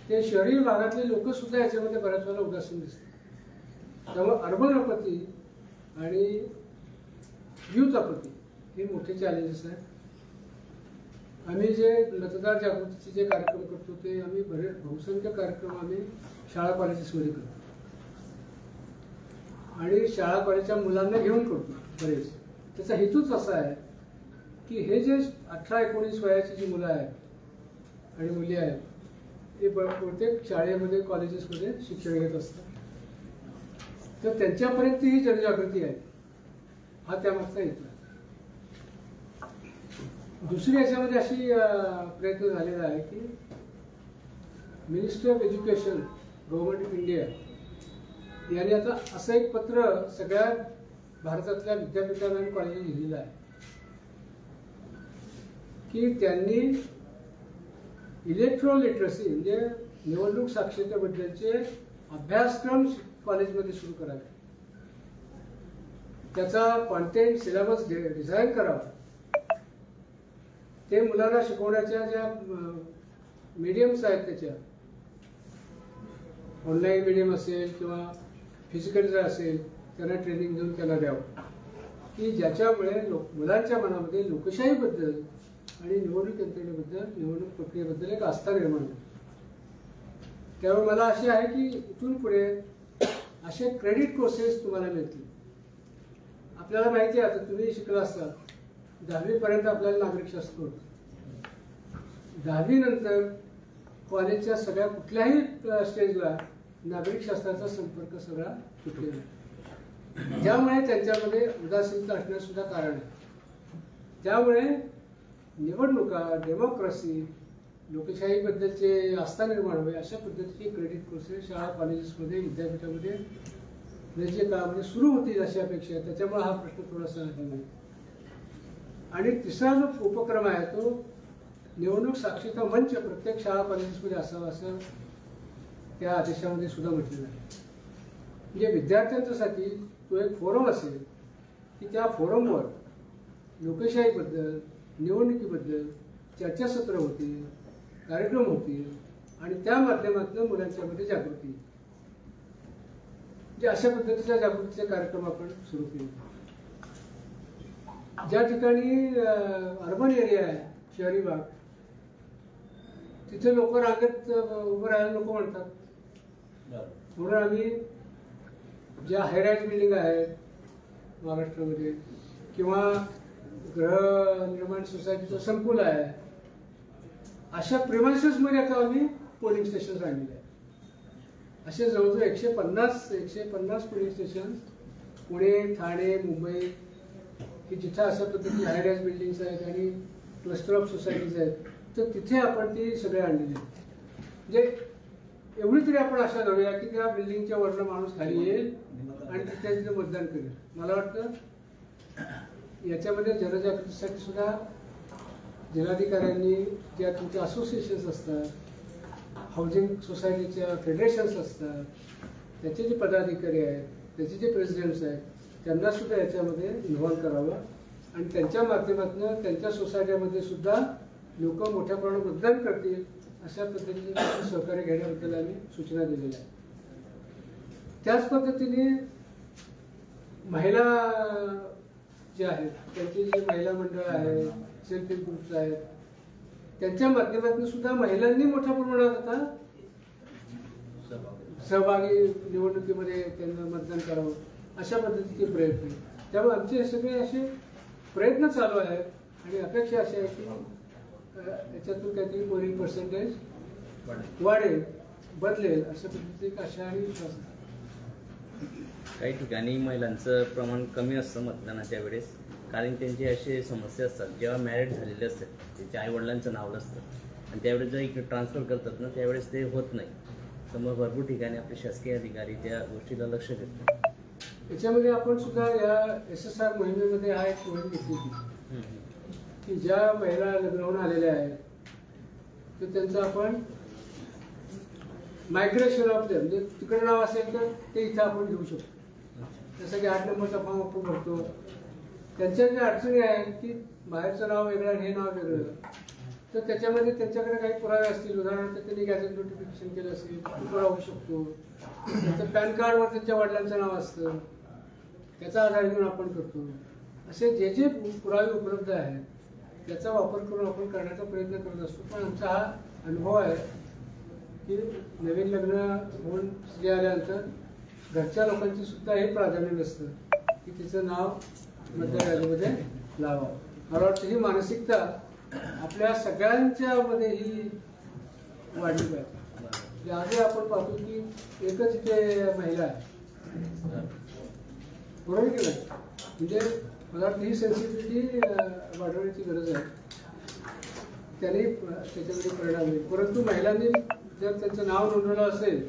ते शहरी भागातले लोक सुद्धा याच्यामध्ये बऱ्याच वेळेला उदासीन दिसतात. त्यामुळे अर्बन आपत्ती आणि युथ आपत्ती हे मोठे चॅलेंजेस आहेत. आम्ही जे मतदार जागृतीचे जे कार्यक्रम करतो ते आम्ही बहुसंख्य कार्यक्रम आम्ही शाळा कॉलेजेसमध्ये करतो आणि शाळा कॉलेजच्या मुलांना घेऊन करतो बरेच. त्याचा हेतूच असा आहे की हे जे 18-19 वयाची जी मुलं आहेत आणि मुली आहेत हे प्रत्येक शाळेमध्ये कॉलेजेसमध्ये शिक्षण घेत असतात. तर त्यांच्यापर्यंत ही जनजागृती आहे, हा त्यामागचा हेतू आहे. दुसरी याच्यामध्ये अशी प्रयत्न झालेला आहे की ministry of education government of India यांनी आता असं एक पत्र सगळ्या भारतातल्या विद्यापीठांना आणि कॉलेजांना लिहिलेलं आहे की त्यांनी इलेक्ट्रॉल लिटरसी म्हणजे निवडणूक साक्षरतेबद्दलचे अभ्यासक्रम कॉलेजमध्ये सुरू करावे, त्याचा कॉन्टेंट सिलेबस डिझाईन करावा, ते मुलांना शिकवण्याच्या ज्या मीडियम्स आहेत त्याच्या ऑनलाईन मीडियम असेल किंवा फिजिकल असेल त्यांना ट्रेनिंग देऊन त्याला द्यावं की ज्याच्यामुळे मुलांच्या मनामध्ये लोकशाहीबद्दल आणि निवडणूक यंत्रणेबद्दल निवडणूक प्रक्रियेबद्दल एक आस्था निर्माण होईल. त्यामुळे मला असे आहे की इथून पुढे असे क्रेडिट कोर्सेस तुम्हाला मिळतील. आपल्याला माहिती आहे, आता तुम्ही शिकला असाल 10वी पर्यंत आपल्याला नागरिक शास्त्र होतं. 10वी नंतर कॉलेजच्या सगळ्या कुठल्याही स्टेजला नागरिक शास्त्राचा संपर्क सगळा तुटलेला आहे. त्यामुळे त्यांच्यामध्ये उदासीनता असण्यास सुद्धा कारण आहे. त्यामुळे निवडणुका, डेमोक्रेसी, लोकशाहीबद्दलचे आस्था निर्माण व्हावे अशा पद्धतीचे क्रेडिट कोर्सेस शाळा कॉलेजेसमध्ये विद्यापीठामध्ये नजीक काळामध्ये सुरू होतील अशी अपेक्षा आहे. त्याच्यामुळे हा प्रश्न थोडासा आहे. आणि तिसरा जो उपक्रम आहे तो निवडणूक साक्षरता मंच प्रत्येक शाळा कॉलेजेसमध्ये असावा असं त्या आदेशामध्ये सुद्धा म्हटलेलं आहे. म्हणजे विद्यार्थ्यांच्यासाठी तो एक फोरम असेल की त्या फोरमवर लोकशाहीबद्दल, निवडणुकीबद्दल चर्चासत्र होतील, कार्यक्रम होतील आणि त्या माध्यमातून मुलांच्यामध्ये जागृती येईल. म्हणजे अशा पद्धतीच्या जागृतीचे कार्यक्रम आपण सुरू केले. ज्या ठिकाणी अर्बन एरिया आहे, शहरी भाग, तिथे लोक रांगेत उभं राहायला नको म्हणतात. म्हणून आम्ही ज्या हायराईज बिल्डिंग आहेत महाराष्ट्रामध्ये किंवा गृहनिर्माण सोसायटीचं संकुल आहे, अशा प्रिमायसेसमध्ये आता आम्ही पोलिंग स्टेशन आणलेले आहेत. असे जवळजवळ 150 पोलिंग स्टेशन पुणे, ठाणे, मुंबई की जिथं अशा पद्धतीची हायराईज बिल्डिंग्स आहेत आणि क्लस्टर ऑफ सोसायटीज आहेत, तर तिथे आपण ती सगळे आणलेली आहेत. म्हणजे एवढी तरी आपण आशा धरूया की त्या बिल्डिंगच्या वरनं माणूस खाली येईल आणि तिथे मतदान करेल. मला वाटतं याच्यामध्ये जनजागृतीसाठी सुद्धा जिल्हाधिकाऱ्यांनी ज्या तुमच्या असोसिएशन्स असतात, हाऊसिंग सोसायटीच्या फेडरेशन्स असतात, त्याचे जे पदाधिकारी आहेत, त्याचे जे प्रेसिडेंट्स आहेत, त्यांना सुद्धा याच्यामध्ये इन्व्हॉल्व करावं आणि त्यांच्या माध्यमातून त्यांच्या सोसायटीमध्ये सुद्धा लोक मोठ्या प्रमाणात मतदान करतील अशा पद्धतीने सहकार्य घेण्याबद्दल आम्ही सूचना दिलेल्या आहेत. त्याच पद्धतीने महिला जे आहेत त्यांची जी महिला मंडळ आहेत, सेल्फ हेल्प ग्रुप्स आहेत, त्यांच्या माध्यमातून सुद्धा महिलांनी मोठ्या प्रमाणात आता सहभागी निवडणुकीमध्ये त्यांना मतदान करावं अशा पद्धतीचे प्रयत्न. त्यामुळे आमचे सगळे असे प्रयत्न चालू आहेत आणि अपेक्षा अशी आहे की याच्यातून काहीतरी पोलिंग पर्सेंटेज वाढेल, बदलेल अशा पद्धतीची आशा आणि विश्वास आहे. काही ठिकाणी महिलांचं प्रमाण कमी असतं मतदानाच्या वेळेस, कारण त्यांची असे समस्या असतात. जेव्हा मॅरिड झालेले असतात त्यांच्या आईवडिलांचं नाव नसतं आणि त्यावेळेस जर इकडे ट्रान्सफर करतात ना त्यावेळेस ते होत नाही. तर मग भरपूर ठिकाणी आपले शासकीय अधिकारी त्या गोष्टीला लक्ष देतात. याच्यामध्ये आपण सुद्धा या SSR मोहिमेमध्ये हा एक मोहीम घेतली होती की ज्या महिला लग्न होऊन आलेल्या आहेत तर त्यांचं आपण मायग्रेशन ऑफ देम, म्हणजे तिकडे नाव असेल तर ते इथं आपण घेऊ शकतो. जसं की 8 नंबरचा फॉर्म आपण भरतो, त्यांच्या ज्या अडचणी आहेत की बाहेरचं नाव वेगळं आणि हे नाव वेगळं, तर त्याच्यामध्ये त्यांच्याकडे काही पुरावे असतील. उदाहरणार्थ त्यांनी गॅझेट नोटिफिकेशन केलं असेल तो पुरावा होऊ शकतो. त्यांचं पॅन कार्डवर त्यांच्या वडिलांचं नाव असतं, त्याचा आधार घेऊन आपण करतो. असे जे जे पुरावे उपलब्ध आहेत त्याचा वापर करून आपण करण्याचा प्रयत्न करत असतो. पण आमचा हा अनुभव आहे की नवीन लग्न होऊन स्त्री आल्यानंतर घरच्या लोकांची सुद्धा हे प्राधान्य नसतं की तिचं नाव मतदार यादीमध्ये लावावं. मला वाटतं ही मानसिकता आपल्या सगळ्यांच्या मध्ये ही वाढली पाहिजे. आजही आपण पाहतो की एकच इथे महिला आहे, बरोबर की नाही? म्हणजे मला वाटतं ही सेन्सिटिव्हिटी वाढवण्याची गरज आहे, त्याने त्याच्यामध्ये परिणाम होईल. परंतु महिलांनी जर त्यांचं नाव नोंदवलं असेल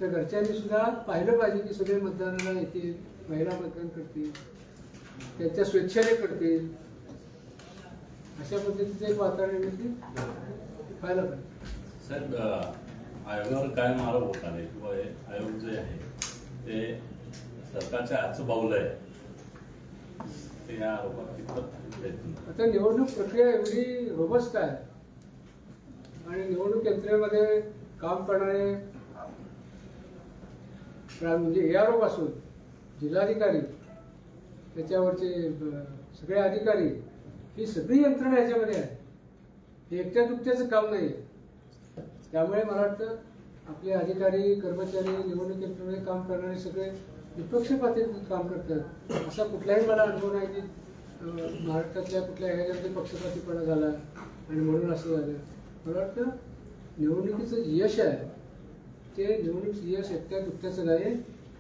तर घरच्यांनी सुद्धा पाहिलं पाहिजे की सगळे मतदानाला येतील, महिला मतदान करतील, त्यांच्या स्वेच्छेने करतील, अशा पद्धतीचं एक वातावरण पाहायला पाहिजे. साहेब, आयोगावर काय आरोप होत आले किंवा हे आयोग जे आहे ते सरकारच्या हातचं बाहुलं आहे, ते या आरोपात कितपत आहेत? आता निवडणूक प्रक्रिया एवढी रोबस्ट आहे आणि निवडणूक यंत्रणेमध्ये काम करणारे म्हणजे ARO पासून जिल्हाधिकारी, त्याच्यावरचे सगळे अधिकारी, ही सगळी यंत्रणा याच्यामध्ये आहे. हे एकट्या दुकट्याचं काम नाही आहे. त्यामुळे मला वाटतं आपले अधिकारी, कर्मचारी, निवडणूक यंत्रणेमध्ये काम करणारे सगळे निपक्षपातीने काम करतात. असा कुठलाही मला अनुभव नाही की महाराष्ट्रातल्या कुठल्या ह्याच्यामध्ये पक्षपातीपणा झाला आणि म्हणून असं झालं. मला वाटतं निवडणुकीचं यश आहे ते निवडणूक यश एकट्या दुकट्याचं नाही,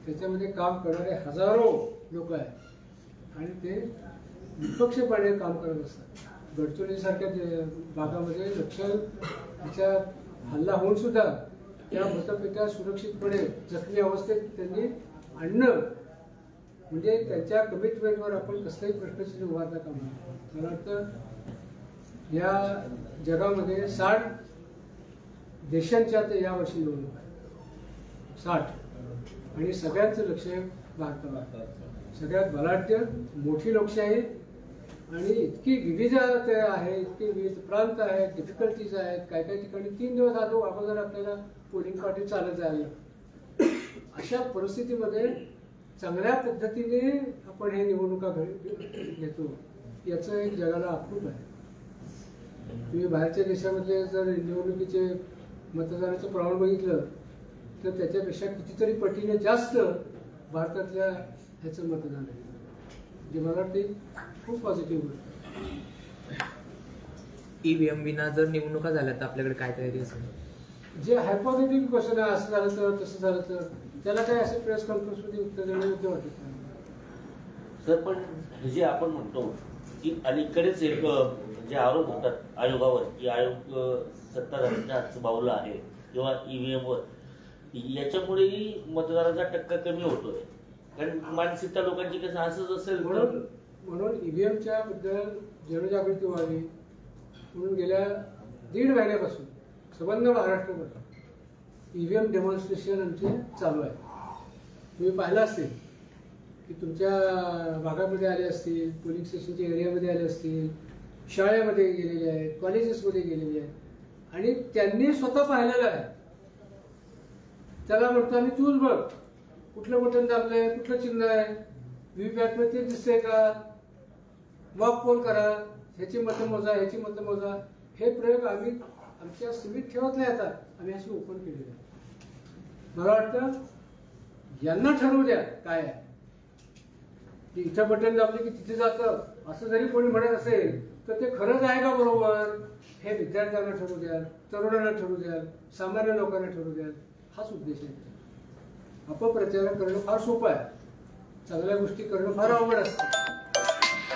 त्याच्यामध्ये काम करणारे हजारो लोक आहेत आणि ते निपक्षपणे काम करत असतात. गडचिरोलीसारख्या भागामध्ये नक्षलच्या हल्ला होऊन सुद्धा त्या मतपेट्या सुरक्षितपणे जखमी अवस्थेत त्यांनी आणणं म्हणजे त्यांच्या कमिटमेंटवर आपण कसलाही प्रश्नचिन्ह उभारता कामा नये. मला वाटतं या जगामध्ये 60 देशांच्या ते यावर्षी निवडणूक आहे, 60, आणि सगळ्यांचं लक्ष भारतावर. सगळ्यात बलाढ्य मोठी लोकशाही आणि इतकी विविधता आहे, इतके विविध प्रांत आहेत, डिफिकल्टीज आहेत. काही काही ठिकाणी 3 दिवस अगोदर आपल्याला पोलिंग पार्टी चालत जायला. अशा परिस्थितीमध्ये चांगल्या पद्धतीने आपण हे निवडणुका घेतो याचं एक जगाला अप्रूप आहे. तुम्ही बाहेरच्या देशामधले जर निवडणुकीचे मतदानाचं प्रमाण बघितलं तर त्याच्यापेक्षा कितीतरी पटीने जास्त भारतातल्या ह्याचं मतदान आहे, जे मला वाटते खूप पॉझिटिव्ह होतं. EVM विना जर निवडणुका झाल्या तर आपल्याकडे काय तयारी असेल? जे हायपोथेटिक क्वेश्चन आहे, असं झालं तर तसं झालं तर त्याला काय असं प्रेस कॉन्फरन्समध्ये उत्तर देणं योग्य वाटत नाही. सर, पण हे जे आपण म्हणतो की अलीकडेच एक जे आरोप होतात आयोगावर की आयोग सत्ताधाऱ्यांच्या हातचं बाहुलं आहे किंवा EVM वर, याच्यामुळेही मतदाराचा टक्का कमी होतोय. कारण मानसिकता लोकांची कसं असंच असेल म्हणून EVMच्या बद्दल जनजागृती व्हावी म्हणून गेल्या 1.5 महिन्यापासून संबंध महाराष्ट्रामध्ये EVM डेमॉन्स्ट्रेशन आमचे चालू आहे. तुम्ही पाहिलं असेल की तुमच्या भागामध्ये आले असतील, पोलिंग स्टेशनच्या एरियामध्ये आले असतील, शाळेमध्ये गेलेले आहेत, कॉलेजेसमध्ये गेलेले आहेत आणि त्यांनी स्वतः पाहिलेलं आहे. त्याला म्हणतो आम्ही तूच बघ कुठलं बटन दाबलंय, कुठलं चिन्ह आहे, व्हीव्हीपॅट मध्ये ते दिसतंय का, मॉक पोल करा, ह्याची मतं मोजा, ह्याची मतं मोजा. हे प्रयोग आम्ही आमच्या सीमित ठेवत नाही, आता आम्ही अशी ओपन केलेली आहे. मला वाटतं यांना ठरवू द्या काय आहे, की इथं बटन दाबले की तिथे जातं असं जरी कोणी म्हणत असेल तर ते खरंच आहे का बरोबर हे विद्यार्थ्यांना ठरवू द्याल, तरुणांना ठरवू द्याल, सामान्य लोकांना ठरवू द्याल. हाच उद्देश आहे. अपप्रचार करणं फार सोपं आहे, चांगल्या गोष्टी करणं फार अवघड असतं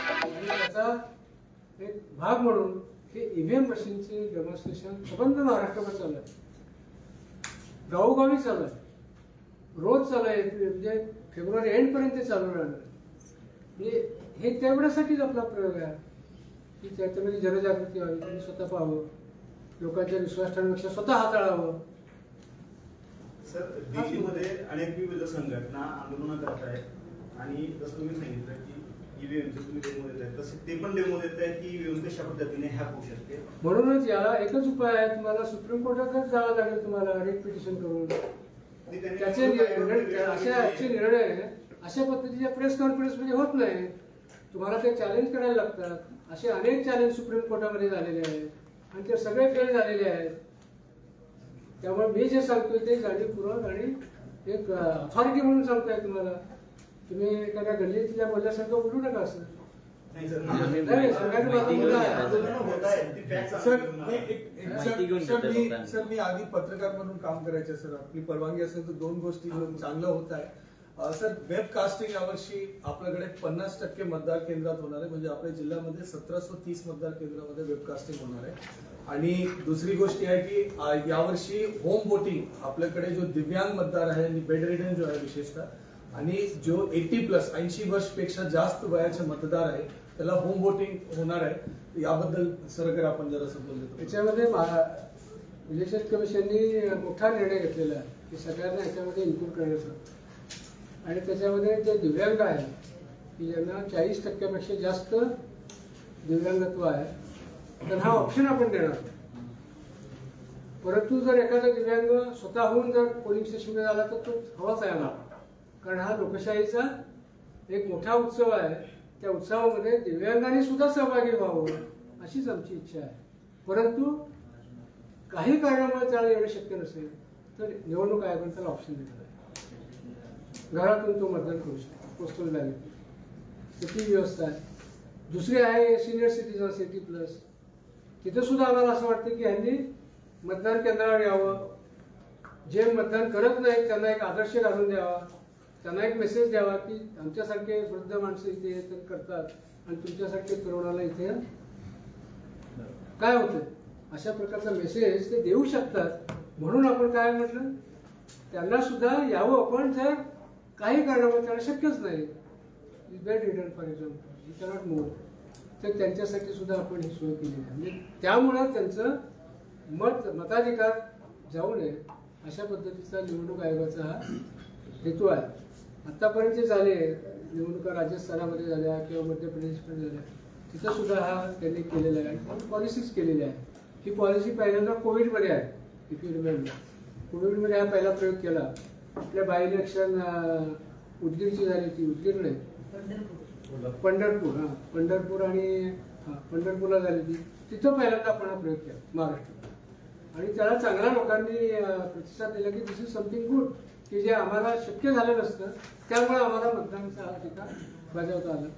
आणि त्याचा एक भाग म्हणून हे EVM मशीनचे डेमॉन्स्ट्रेशन संबंध महाराष्ट्रावर चालू आहे, गावोगावी चालू आहे, रोज चालू आहे. म्हणजे फेब्रुवारी एंडपर्यंत चालू राहणार. म्हणजे हे तेवढ्यासाठीच आपला प्रयोग आहे की त्याच्यामध्ये जनजागृती व्हावी, त्यांनी स्वतः पाहावं, लोकांच्या विश्वास ठेवण्यापेक्षा स्वतः हाताळावं. सर, दिल्लीमध्ये अनेक विविध संघटना आंदोलन करत आहेत आणि जसं तुम्ही सांगितलं की EVMचे तुम्ही डेमो देत आहेत, तसे ते पण डेमो देत आहेत की EVM कशा पद्धतीने हॅक होऊ शकते. म्हणूनच याला एकच उपाय आहे, तुम्हाला सुप्रीम कोर्टातच जावं लागेल, तुम्हाला रेट पिटिशन करून त्याचे निर्णय अशा पद्धतीच्या प्रेस कॉन्फरन्समध्ये होत नाही. तुम्हाला ते चॅलेंज करायला लागतात. असे अनेक चॅलेंज सुप्रीम कोर्टामध्ये झालेले आहेत आणि ते सगळे फेल झालेले आहेत. त्यामुळे मी जे सांगतोय ते जाणीवपूर्वक आणि एक अथॉरिटी म्हणून सांगताय तुम्हाला. तुम्ही एखाद्या गल्लीतल्या बोलल्यासारखं बोलू नका असं. नाही सर, आम्ही नाही, सगळ्यांनी माहिती घेऊन मला घेतो. होत आहे, ती facts सर सांगतो तुम्हाला. माहिती घेऊन घेतो लोकांना. सर मी आधी पत्रकार म्हणून काम करायचे सर. आपली परवानगी असेल तर दोन गोष्टी चांगलं होत आहे. सर वेब कास्टिंग यावर्षी आपल्याकडे 50% मतदार केंद्रात होणार आहे. म्हणजे आपल्या जिल्ह्यामध्ये 1730 मतदार केंद्रामध्ये वेब कास्टिंग होणार आहे. आणि दुसरी गोष्ट आहे की यावर्षी होम वोटिंग आपल्याकडे जो दिव्यांग मतदार आहे आणि बेड रिडन जो आहे विशेषतः आणि जो 80 वर्षपेक्षा जास्त वयाचे मतदार आहे त्याला होम वोटिंग होणार आहे. याबद्दल सर अगर आपण जरा बोलतो. याच्यामध्ये इलेक्शन कमिशननी मोठा निर्णय घेतलेला आहे की सगळ्यांना याच्यामध्ये इन्क्लूड करण्याचा. आणि त्याच्यामध्ये जे दिव्यांग आहे की ज्यांना 40% जास्त दिव्यांगत्व आहे तर हा ऑप्शन आपण देणार. परंतु जर एखादा दिव्यांग स्वतःहून जर पोलिंग स्टेशनमध्ये आला तर तो हवाच आहे आला. कारण हा लोकशाहीचा एक मोठा उत्सव आहे. त्या उत्सवामध्ये दिव्यांगांनी सुद्धा सहभागी व्हावं अशीच आमची इच्छा आहे. परंतु काही कारणामुळे त्याला येणं शक्य नसेल तर निवडणूक आयोगाने त्याला ऑप्शन दिलेला आहे. घरातून तो मतदान करू शकतो. पोस्टल बॅलेट त्याची व्यवस्था आहे. दुसरी आहे सिनियर सिटीजन 80+. तिथे सुद्धा आम्हाला असं वाटतं की ह्यांनी मतदान केंद्रावर यावं. जे मतदान करत नाहीत त्यांना एक आदर्श घालून द्यावा. त्यांना एक मेसेज द्यावा की आमच्यासारखे वृद्ध माणसं इथे येतात करतात आणि तुमच्यासारखे तरुणाला इथे काय होतं अशा प्रकारचा मेसेज ते देऊ शकतात. म्हणून आपण काय म्हटलं त्यांना सुद्धा यावं. पण जर काही कारणामुळे त्याला शक्यच नाही bed ridden for example cannot move तर त्यांच्यासाठी सुद्धा आपण ही सोय केली आहे. म्हणजे त्यामुळं त्यांचं मताधिकार जाऊ नये अशा पद्धतीचा निवडणूक आयोगाचा हा हेतू आहे. आतापर्यंत जे झाले निवडणुका राज्यस्तरामध्ये झाल्या किंवा मध्य प्रदेशमध्ये झाल्या तिथं सुद्धा हा त्यांनी केलेला आहे. पॉलिसीज केलेली आहे. ही पॉलिसी पहिल्यांदा कोविडमध्ये आहे. इफ यू रिमेंबर कोविडमध्ये हा पहिला प्रयोग केला. आपल्या बाय इलेक्शन उदगीरची झाली ती उदगीर नाही पंढरपूर आणि पंढरपूरला झाली ती. तिथं पहिल्यांदा आपण हा प्रयोग केला महाराष्ट्रात आणि त्याला चांगल्या लोकांनी प्रतिसाद दिला की दिस इज समथिंग गुड की जे आम्हाला शक्य झालं नसतं त्यामुळे आम्हाला मतदानाचा अधिकार बजावता आला.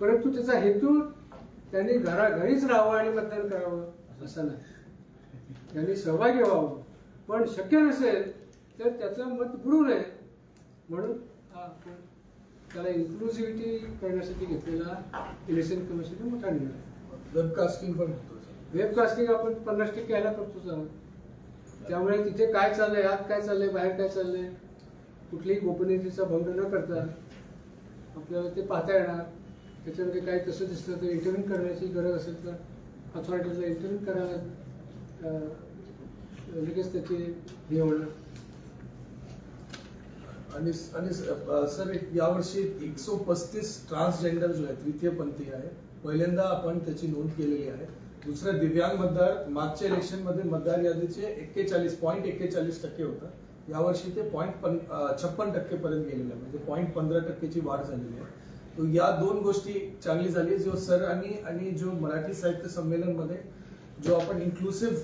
परंतु त्याचा हेतू त्यांनी घरीच राहावं आणि मतदान करावं असं नाही. त्यांनी सहभागी व्हावं. पण शक्य नसेल तर त्याचं मत बुडू नये म्हणून त्याला इन्क्लुसिव्हिटी करण्यासाठी घेतलेला इलेक्शन कमिशनचा मोठा निर्णय. वेबकास्टिंग पण होतो. वेबकास्टिंग आपण 50% यायला करतोच आहोत. त्यामुळे तिथे काय चाललंय आत काय चाललंय बाहेर काय चाललंय कुठलीही गोपनीयतेचा भंग न करता आपल्याला ते पाहता येणार. त्याच्यामध्ये काही तसं दिसलं तर इंटरव्ह्यू करण्याची गरज असेल तर अथॉरिटीजला इंटरव्ह्यू करायला लगेच त्याची हे होणार. आणि सर यावर्षी 135 ट्रान्सजेंडर जो आहे तृतीयपंथी आहे पहिल्यांदा आपण त्याची नोंद केलेली आहे. दुसरं दिव्यांग मतदार मागच्या इलेक्शनमध्ये मतदार यादीचे 41.41% होतं. यावर्षी ते 0.56% पर्यंत गेलेलं आहे. म्हणजे 0.15%ची वाढ झालेली आहे. तो या दोन गोष्टी चांगली झाली. जो सर आणि जो मराठी साहित्य संमेलनमध्ये जो आपण इन्क्लुसिव्ह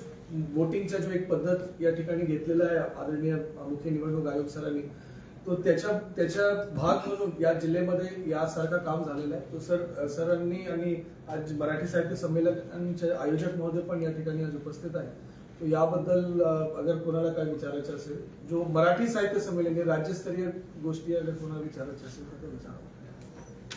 वोटिंगचा जो एक पद्धत या ठिकाणी घेतलेला आहे आदरणीय मुख्य निवडणूक आयोग सरांनी तो त्याच्या भाग म्हणून या जिल्ह्यामध्ये यासारखं काम झालेलं आहे. तो सरांनी आणि आज मराठी साहित्य संमेलनाचे आयोजक महोदय पण या ठिकाणी आज उपस्थित आहे. तो याबद्दल अगर कोणाला काय विचारायचं असेल जो मराठी साहित्य संमेलन हे राज्यस्तरीय गोष्टी अगर कोणाला विचारायचं असेल तर ते विचारा.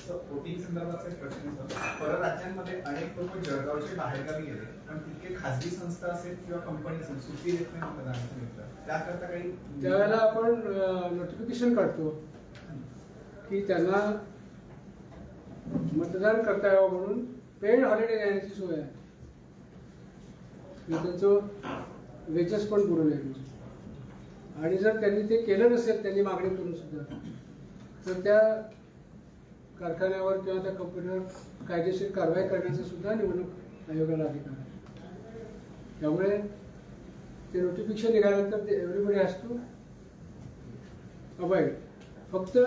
वोटिंग संदर्भाचा एक प्रश्न आहे. परराज्यांमध्ये अनेक लोक जळगावचे बाहेरगावी गेले पण तितके खासगी संस्था असेल किंवा कंपनी असेल सुट्टी देत नाही मतदानाच्या त्याकरता काही त्यावेळेला आपण नोटिफिकेशन काढतो की त्यांना मतदान करता यावं म्हणून पेड हॉलिडे देण्याची सोय आहे. त्यांचं वेजेस पण पुरवले आणि जर त्यांनी ते केलं नसेल त्यांनी मागणी करून सुद्धा तर त्या कारखान्यावर किंवा त्या कंपनीवर कायदेशीर कारवाई करण्याचा सुद्धा निवडणूक आयोगाला अधिकार आहे. त्यामुळे ते नोटिफिकेशन निघाल्यानंतर एव्हरीबडी हॅज टू अवॉइड. फक्त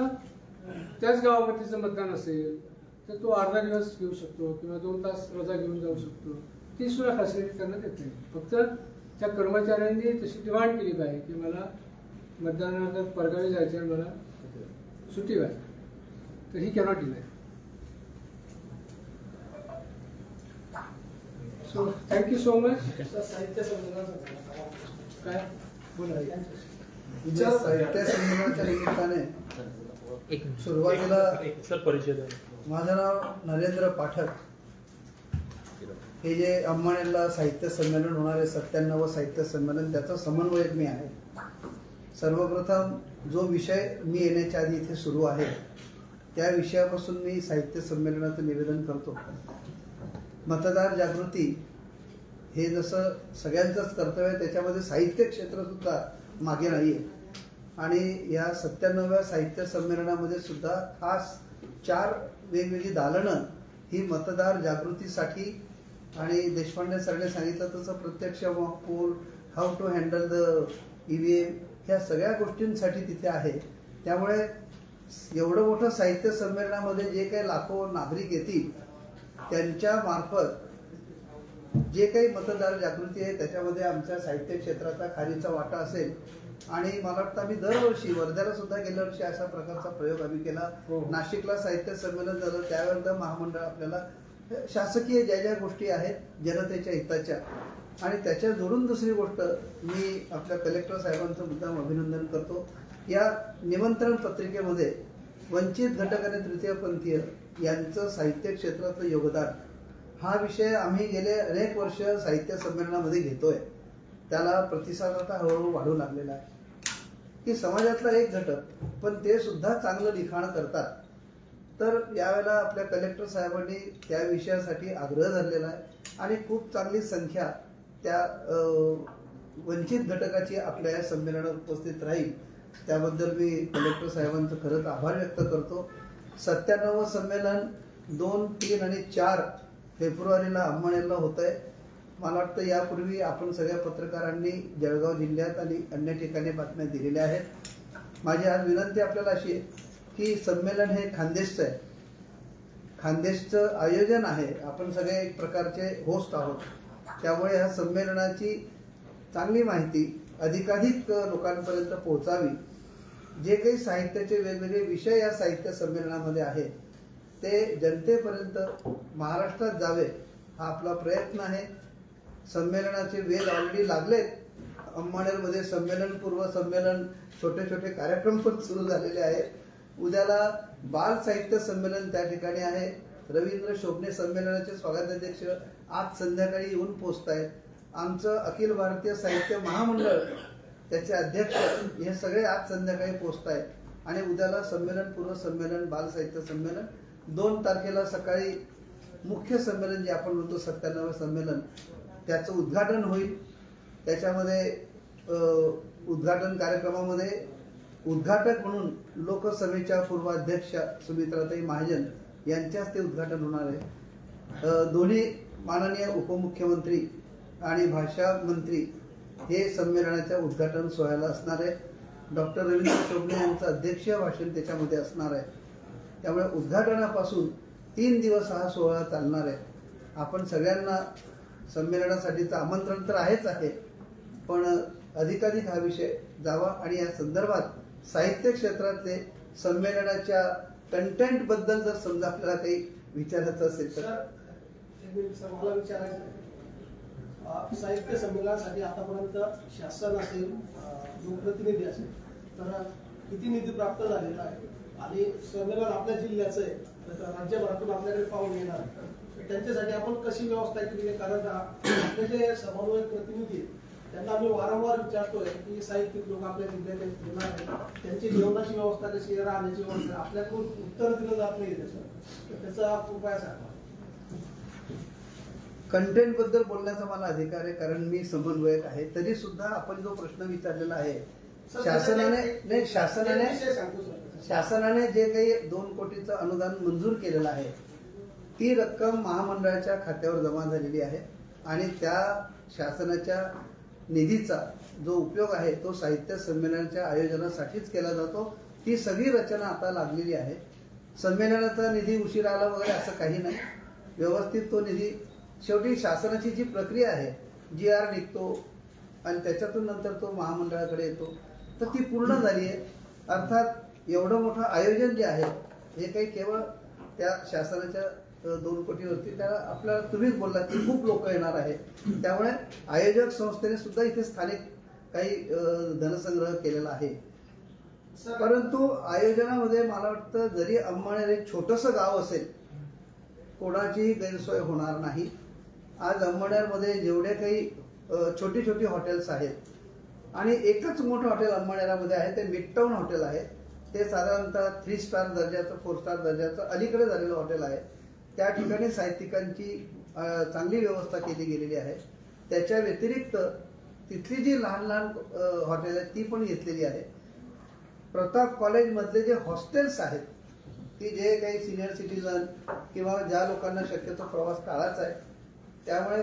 त्याच गावामध्ये जर मतदान असेल तर तो अर्धा दिवस घेऊ शकतो किंवा 2 तास रजा घेऊन जाऊ शकतो. ती सुद्धा फॅसिलिटी त्यांना देत नाही. फक्त त्या कर्मचाऱ्यांनी तशी डिमांड केली पाहिजे की मला मतदानाला परगावी जायचं मला सुट्टी पाहिजे तर ही cannot deny. Thank you so much. साहित्य संमेलनासाठी काय बोला साहित्य संमेलनाच्या निमित्ताने सुरुवातीला सर परिचय. माझं नाव नरेंद्र पाठक. हे जे अंमळनेरला साहित्य संमेलन होणार आहे 97 साहित्य संमेलन, त्याचा समन्वयक मी आहे. सर्वप्रथम जो विषय मी येण्याच्या आधी इथे सुरू आहे त्या विषयापासून मी साहित्य संमेलनाचं निवेदन करतो. मतदार जागृती हे जसं सगळ्यांचंच कर्तव्य आहे, त्याच्यामध्ये साहित्य क्षेत्रसुद्धा मागे नाही आहे. आणि या 97व्या साहित्य संमेलनामध्ये सुद्धा खास 4 वेगवेगळी दालनं ही मतदार जागृतीसाठी, आणि देशपांडे सरने सांगितलं तसं प्रत्यक्ष mock poll, how to handle the EVM, ह्या सगळ्या गोष्टींसाठी तिथे आहे. त्यामुळे एवढं मोठं साहित्य संमेलनामध्ये जे काही लाखो नागरिक येतील त्यांच्या मार्फत जे काही मतदार जागृती आहे त्याच्यामध्ये आमच्या साहित्य क्षेत्राचा खारीचा वाटा असेल. आणि मला वाटतं आम्ही दरवर्षी, वर्ध्याला सुद्धा गेल्या वर्षी अशा प्रकारचा प्रयोग आम्ही केला. नाशिकला साहित्य संमेलन झालं त्यावेळेला महामंडळ आपल्याला शासकीय ज्या ज्या गोष्टी आहेत जनतेच्या हिताच्या, आणि त्याच्या जोडून दुसरी गोष्ट मी आपल्या कलेक्टर साहेबांचं मुद्दाम अभिनंदन करतो. या निमंत्रण पत्रिकेमध्ये वंचित घटक आणि तृतीयपंथीय यांचं साहित्य क्षेत्रातलं योगदान हा विषय आम्ही गेले अनेक वर्ष साहित्य संमेलनामध्ये घेतोय. त्याला प्रतिसाद आता हळूहळू वाढू लागलेला आहे की समाजातला एक घटक पण ते सुद्धा चांगलं लिखाण करतात. तर यावेळेला आपल्या कलेक्टर साहेबांनी त्या विषयासाठी आग्रह धरलेला आहे आणि खूप चांगली संख्या त्या वंचित घटकाची आपल्या या संमेलनात उपस्थित राहील. त्याबद्दल मी कलेक्टर साहेबांचं खरंच आभार व्यक्त करतो. 97वं संमेलन 2, 3 आणि 4 फेब्रुवारीला अंमळनेरला होत आहे. मला वाटतं यापूर्वी आपण सगळ्या पत्रकारांनी जळगाव जिल्ह्यात आणि अन्य ठिकाणी बातम्या दिलेल्या आहेत. माझी आज विनंती आपल्याला अशी आहे की संमेलन हे खानदेशचं आहे, खानदेशचं आयोजन आहे, आपण सगळे एक प्रकारचे होस्ट आहोत. त्यामुळे ह्या संमेलनाची चांगली माहिती अधिकाधिक लोकांपर्यंत पोहोचावी. जे काही साहित्याचे वेगवेगळे विषय या साहित्य संमेलनामध्ये आहेत ते जनतेपर्यंत महाराष्ट्रात जावे हा आपला प्रयत्न आहे. संमेलनाचे वेध ऑलरेडी लागलेत. अंमळनेरमध्ये संमेलनपूर्व संमेलन, छोटे छोटे कार्यक्रम पण सुरू झालेले आहेत. उद्याला बाल साहित्य संमेलन त्या ठिकाणी आहे. रवींद्र शोभणे संमेलनाचे स्वागताध्यक्ष आज संध्याकाळी येऊन पोहोचत आहेत. आमचं अखिल भारतीय साहित्य महामंडळ त्याचे अध्यक्ष हे सगळे आज संध्याकाळी पोहोचत आहेत. आणि उद्याला संमेलनपूर्व संमेलन, बाल साहित्य संमेलन, 2 तारखेला सकाळी मुख्य संमेलन जे आपण म्हणतो 97वं संमेलन त्याचं उद्घाटन होईल. त्याच्यामध्ये उद्घाटन कार्यक्रमामध्ये उद्घाटक म्हणून लोकसभेच्या पूर्वाध्यक्षा सुमित्राताई महाजन यांच्या हस्ते उद्घाटन होणार आहे. दोन्ही माननीय उपमुख्यमंत्री आणि भाषा मंत्री हे संमेलनाच्या उद्घाटन सोहळ्याला असणार आहे. डॉक्टर रवींद्र शोभणे यांचं अध्यक्षीय भाषण त्याच्यामध्ये असणार आहे. त्यामुळे उद्घाटनापासून 3 दिवस हा सोहळा चालणार आहे. आपण सगळ्यांना संमेलनासाठीचं आमंत्रण तर आहेच आहे, पण अधिकाधिक हा विषय जावा आणि या संदर्भात साहित्य क्षेत्रातले संमेलनाच्या कंटेंट बद्दल जर समजा आपल्याला काही विचारायचं असेल तर मला विचारायचं साहित्य संमेलनासाठी आतापर्यंत शासन असेल, लोकप्रतिनिधी असेल तर किती निधी प्राप्त झालेला आहे आणि संमेलन आपल्या जिल्ह्याचं आहे तर राज्यभरातून आपल्याकडे पाहून येणार त्यांच्यासाठी आपण कशी व्यवस्था केली आहे? कारण आपले जे समन्वयक प्रतिनिधी त्यांना आम्ही वारंवार विचारतोय की साहित्यिक लोक आपल्या जिल्ह्यात येणार आहेत, त्यांची जेवणाची व्यवस्था कशी आहे, राहण्याची व्यवस्था, आपल्याकडून उत्तर दिलं जात नाही त्याचा उपाय सांगा. कंटेंट बद्दल बोलण्याचा मला अधिकार आहे कारण मी समन्वयक आहे. तरी सुद्धा आपण जो प्रश्न विचारलेला आहे शासनाने जे काही 2 कोटीचं अनुदान मंजूर केलेलं आहे ती रक्कम महामंडळाच्या खात्यावर जमा झालेली आहे आणि त्या शासनाच्या निधीचा जो उपयोग आहे तो साहित्य संमेलनाच्या आयोजनासाठीच केला जातो. ती सगळी रचना आता लागलेली आहे. संमेलनाचा निधी उशिरा आला वगैरे असं काही नाही. व्यवस्थित तो निधी शेवटी शासनाची जी प्रक्रिया आहे GR निघतो आणि त्याच्यातून नंतर तो महामंडळाकडे येतो तर ती पूर्ण झाली आहे. अर्थात एवढं मोठं आयोजन जे आहे हे काही केवळ त्या शासनाच्या 2 कोटीवरती, त्याला आपल्याला तुम्हीच बोललात की खूप लोक येणार आहे. त्यामुळे आयोजक संस्थेने सुद्धा इथे स्थानिक काही धनसंग्रह केलेला आहे. परंतु आयोजनामध्ये मला वाटतं जरी अंमळनेर एक छोटंसं गाव असेल, कोणाचीही गैरसोय होणार नाही. आज अंमळनेरमध्ये जेवढे काही छोटी छोटी हॉटेल्स आहेत आणि एकच मोठं हॉटेल अंमळनेरामध्ये आहे ते मिडटाऊन हॉटेल आहे. ते साधारणतः 3 स्टार दर्जाचं 4 स्टार दर्जाचं अलीकडे झालेलं हॉटेल आहे. त्या ठिकाणी साहित्यिकांची चांगली व्यवस्था केली गेलेली आहे. त्याच्या व्यतिरिक्त तिथली जी लहान लहान हॉटेल आहेत ती पण घेतलेली आहे. प्रताप कॉलेजमधले जे हॉस्टेल्स आहेत की जे काही सिनियर सिटीजन किंवा ज्या लोकांना शक्यतो प्रवास टाळायचा आहे, त्यामुळे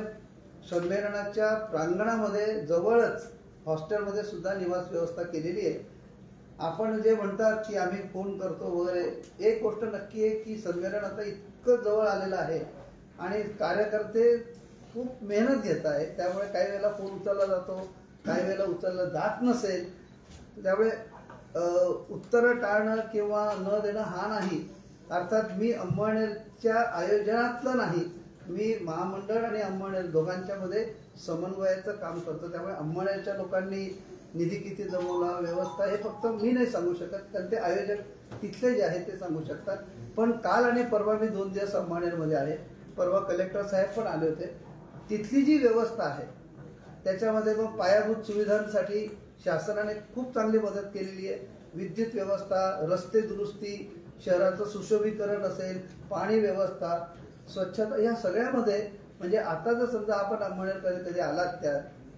संमेलनाच्या प्रांगणामध्ये जवळच हॉस्टेलमध्ये सुद्धा निवास व्यवस्था केलेली आहे. आपण जे म्हणतात की आम्ही फोन करतो वगैरे, एक गोष्ट नक्की आहे की संमेलन आता इतकं जवळ आलेलं आहे आणि कार्यकर्ते खूप मेहनत घेत आहेत. त्यामुळे काही वेळेला फोन उचलला जातो, काही वेळेला उचलला जात नसेल. त्यामुळे उत्तरं टाळणं किंवा न देणं हा नाही. अर्थात मी अंमळनेरच्या आयोजनातलं नाही, मी महामंडळ आणि अंमळनेर दोघांच्या मध्ये समन्वयाचं काम करतो. त्यामुळे अंमळनेरच्या लोकांनी निधी किती जमवला, व्यवस्था, हे फक्त मी नाही सांगू शकत, कारण ते आयोजक तिथले जे आहेत ते सांगू शकतात. पण काल आणि परवा मी 2 दिवस अंमळनेरमध्ये आहे. परवा कलेक्टर साहेब पण आले होते. तिथली जी व्यवस्था आहे त्याच्यामध्ये मग पायाभूत सुविधांसाठी शासनाने खूप चांगली मदत केलेली आहे. विद्युत व्यवस्था, रस्ते दुरुस्ती, शहराचं सुशोभीकरण असेल, पाणी व्यवस्था, स्वच्छता, या सगळ्यामध्ये म्हणजे आता जर समजा आपण अंमळनेर कधी आलात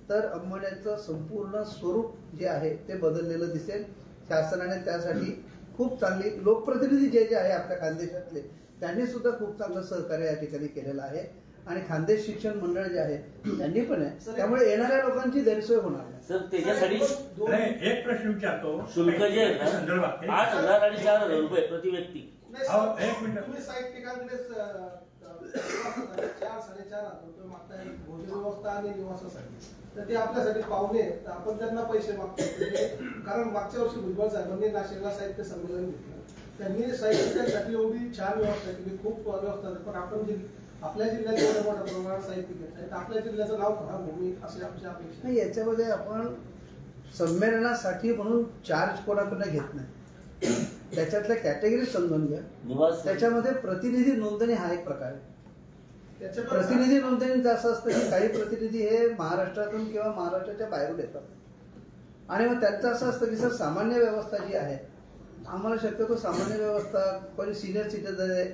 तर अंमळनेरचं संपूर्ण स्वरूप जे आहे ते बदललेलं दिसेल. शासनाने त्यासाठी खूप चांगली, लोकप्रतिनिधी जे आहे आपल्या खानदेशातले त्यांनी सुद्धा खूप चांगलं सहकार्य या ठिकाणी केलेलं आहे. आणि खानदेश शिक्षण मंडळ जे आहे त्यांनी पण आहे. त्यामुळे येणाऱ्या लोकांची गैरसोय होणार नाही. सर त्याच्यासाठी एक प्रश्न विचारतो. शुल्क जे आहे ना 8,000 आणि 4,000 रुपये प्रति व्यक्ती. एक मिनिट. तुम्ही साहित्यिकांकडे 4-4.5 रुपये मागताय भोजन व्यवस्था आणि निवासासाठी, तर ते आपल्यासाठी पाहुणे आहेत, तर आपण त्यांना पैसे मागतो. कारण मागच्या वर्षी भुजबळ साहेबांनी नाशिकला साहित्य संमेलन घेतलं, त्यांनी साहित्यासाठी एवढी छान व्यवस्था केली, खूप व्यवस्था. पण आपण आपल्या जिल्ह्यात एवढ्या मोठ्या प्रमाणात साहित्य घेत आहे, तर आपल्या जिल्ह्याचं नाव खराब होईल अशी आमची अपेक्षा नाही. याच्यामध्ये आपण संमेलनासाठी म्हणून चार्ज कोणाकडनं घेत नाही. त्याच्यातल्या कॅटेगरी समजून घ्या. त्याच्यामध्ये प्रतिनिधी नोंदणी हा एक प्रकार आहे. प्रतिनिधी नोंदणीचं असं असतं की काही प्रतिनिधी हे महाराष्ट्रातून किंवा महाराष्ट्राच्या बाहेरून येतात आणि मग त्यांचं असं असतं की सर सामान्य व्यवस्था जी आहे, आम्हाला शक्यतो सामान्य व्यवस्था, कोणी सिनियर सिटीजन आहे,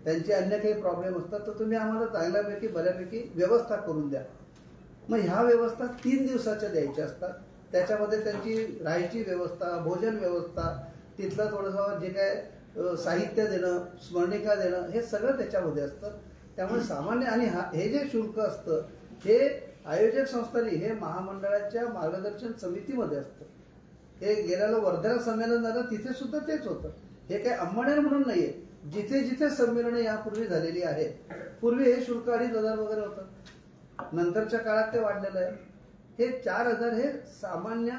त्यांचे अन्य काही प्रॉब्लेम असतात, तर तुम्ही आम्हाला चांगल्यापैकी बऱ्यापैकी व्यवस्था करून द्या. मग ह्या व्यवस्था 3 दिवसाच्या द्यायच्या असतात. त्याच्यामध्ये त्यांची राहायची व्यवस्था, भोजन व्यवस्था, तिथलं थोडंसं जे काय साहित्य देणं, स्मरणिका देणं, हे सगळं त्याच्यामध्ये असतं. त्यामुळे सामान्य आणि हे जे शुल्क असतं हे आयोजक संस्थांनी, हे महामंडळाच्या मार्गदर्शन समितीमध्ये असतं. हे गेल्याला वर्धा संमेलन झालं तिथे सुद्धा तेच होतं. हे काय अंमळनेर म्हणून नाहीये, जिथे जिथे संमेलनं यापूर्वी झालेली आहे. पूर्वी हे शुल्क 2,500 वगैरे होतं, नंतरच्या काळात ते वाढलेलं आहे. हे 4,000 हे सामान्य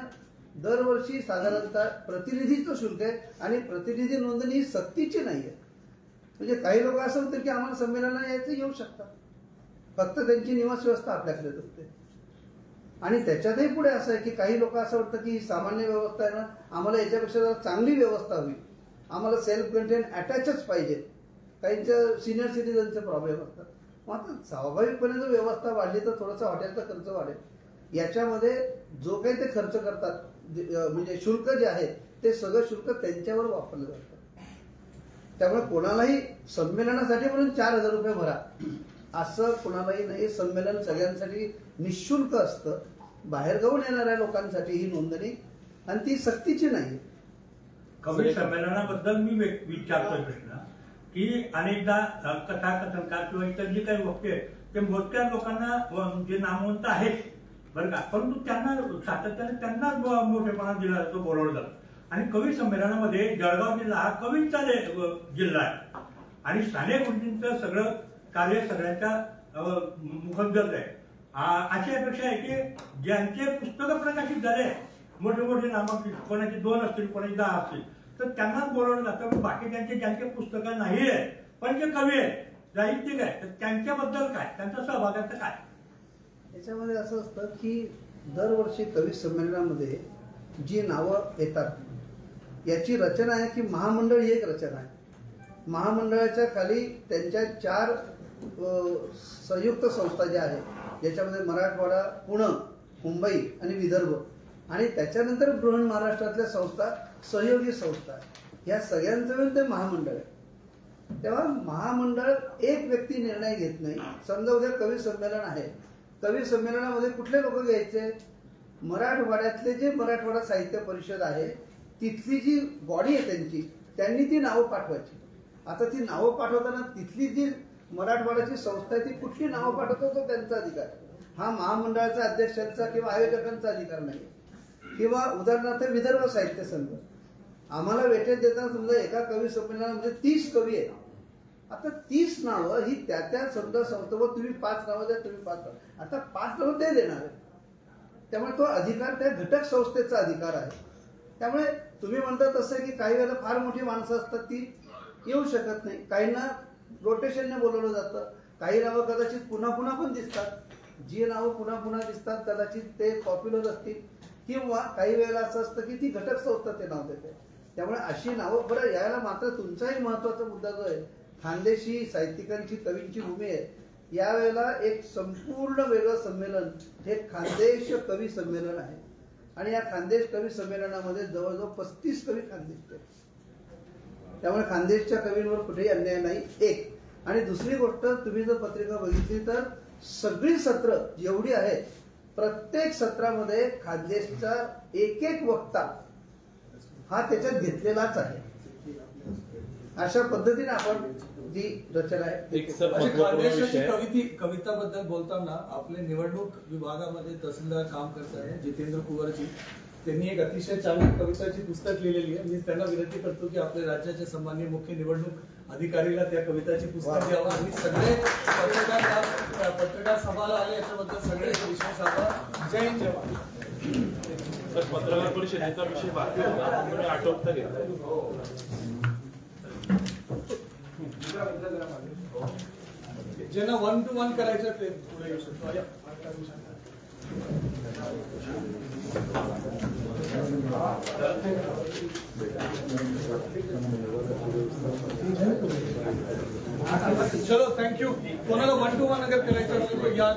दरवर्षी साधारणतः प्रतिनिधीचं शुल्क आहे आणि प्रतिनिधी नोंदणी ही सक्तीची नाही आहे. म्हणजे काही लोक असं होतं की आम्हाला संमेलनाला यायचं, येऊ शकतात, फक्त त्यांची निवास व्यवस्था आपल्याकडेच असते. आणि त्याच्यातही पुढे असं आहे की काही लोक असं वाटतं की सामान्य व्यवस्था आहे ना, आम्हाला याच्यापेक्षा जरा चांगली व्यवस्था हवी, आम्हाला सेल्फ कंटेन अटॅचच पाहिजे. काहींच्या सिनियर सिटीजनचे प्रॉब्लेम असतात. मग आता स्वाभाविकपणे जर व्यवस्था वाढली तर थोडासा हॉटेलचा खर्च वाढेल. याच्यामध्ये जो काही ते खर्च करतात म्हणजे शुल्क जे आहे ते सगळं शुल्क त्यांच्यावर वापरलं जातं. त्यामुळे कोणालाही संमेलनासाठी म्हणून 4,000 रुपये भरा असं कोणालाही नाही. संमेलन सगळ्यांसाठी निःशुल्क असतं. बाहेरगावून येणाऱ्या लोकांसाठी ही नोंदणी, आणि ती सक्तीची नाही. कवी संमेलनाबद्दल मी विचारतोय प्रश्न की अनेकदा कथाकथनकार किंवा इतर जे काही वक्ते आहेत ते मोजक्या लोकांना जे नामवंत आहेत बरं का, परंतु त्यांना सातत्याने त्यांना मोठेपणा दिला जातो, बोलवलं जातं. आणि कवी संमेलनामध्ये जळगाव जिल्हा हा कवींचा जिल्हा आहे आणि साने गुरुजींचं सगळं कार्य सगळ्यांच्या मुखगत आहे. अशी अपेक्षा आहे की ज्यांचे पुस्तकं प्रकाशित झाले, मोठे मोठे नामक, कोणाचे 2 असतील, कोणाचे 10 असतील, तर त्यांनाच बोलवलं जातं. बाकी ज्यांचे पुस्तकं नाही आहेत पण जे कवी आहेत जाईल ठीक आहे, तर त्यांच्याबद्दल काय, त्यांच्या सहभागाचं काय? याच्यामध्ये असं असतं की दरवर्षी कवी संमेलनामध्ये जी नावं येतात याची रचना आहे की महामंडळ ही एक रचना आहे. महामंडळाच्या खाली त्यांच्या 4 संयुक्त संस्था ज्या आहेत ज्याच्यामध्ये मराठवाडा, पुणे, मुंबई आणि विदर्भ आणि त्याच्यानंतर बृहन महाराष्ट्रातल्या संस्था सहयोगी संस्था या सगळ्यांचं मिळून ते महामंडळ आहे. तेव्हा महामंडळ एक व्यक्ती निर्णय घेत नाही. समजा उद्या कवी संमेलन आहे, कवी संमेलनामध्ये कुठले लोक घ्यायचे? मराठवाड्यातले जे मराठवाडा साहित्य परिषद आहे तिथली जी बॉडी आहे त्यांनी ती नावं पाठवायची. आता ती नावं पाठवताना तिथली जी मराठवाड्याची संस्था आहे ती कुठली नावं पाठवतो तो त्यांचा अधिकार. हा महामंडळाचा अध्यक्षांचा किंवा आयोजकांचा अधिकार नाही. किंवा उदाहरणार्थ विदर्भ साहित्य संघ आम्हाला वेटेज देताना समजा एका कवी संमेलनामध्ये 30 कवी आहेत. आता 30 नावं ही त्या समजा संस्थेवर तुम्ही 5 नावं द्या, तुम्ही 5 नावं, आता 5 नावं ते देणार आहे. त्यामुळे तो अधिकार त्या घटक संस्थेचा अधिकार आहे. त्यामुळे तुम्ही म्हणता तसं की काही वेळेला फार मोठी माणसं असतात ती येऊ शकत नाही, काहींना रोटेशनने बोलवलं जातं, काही नावं कदाचित पुन्हा पुन्हा पण दिसतात, जी नावं पुन्हा पुन्हा दिसतात कदाचित ते पॉप्युलर असतील किंवा काही वेळेला असं असतं की ती घटक संस्था ते नाव देते. त्यामुळे अशी नावं बरं यायला मात्र तुमचाही महत्वाचा मुद्दा जो आहे खानदेशी साहित्यिकांची कवींची भूमी आहे. यावेळेला एक संपूर्ण वेगळं संमेलन हे खानदेश कवी संमेलन आहे आणि या खानदेश कवी संमेलनामध्ये जवळजवळ 35 कवी खानदेशचे. त्यामुळे खानदेशच्या कवींवर कुठेही अन्याय नाही. एक आणि दुसरी गोष्ट तुम्ही जर पत्रिका बघितली तर सगळी सत्र जेवढी आहेत प्रत्येक सत्रामध्ये खानदेशचा एक वक्ता हा त्याच्यात घेतलेलाच आहे. अशा पद्धतीने आपण जी रचना आहे खानदेशाची कविताबद्दल बोलताना आपले निवडणूक विभागामध्ये तहसीलदार काम करत आहे जितेंद्र कुंवरजी, त्यांनी एक अतिशय चांगली कविताची पुस्तक लिहिलेली आहे. मी त्यांना विनंती करतो की आपल्या राज्याचे सन्माननीय मुख्य निवडणूक अधिकारीला त्या कविताची पुस्तक द्यावं आणि सगळे पत्रकार सभाला आले याच्याबद्दल सगळे विशेष आभार. जय हिंद, जय महाराष्ट्र. सर, पत्रकार परिषदेचा विषय बाकी होता, तुम्ही आठवता घेतला. ज्यांना 1-to-1 करायचं ते पुढे येऊ शकतो. चलो, थँक्यू. कोणाला 1-to-1 अगर करायचं असेल तर या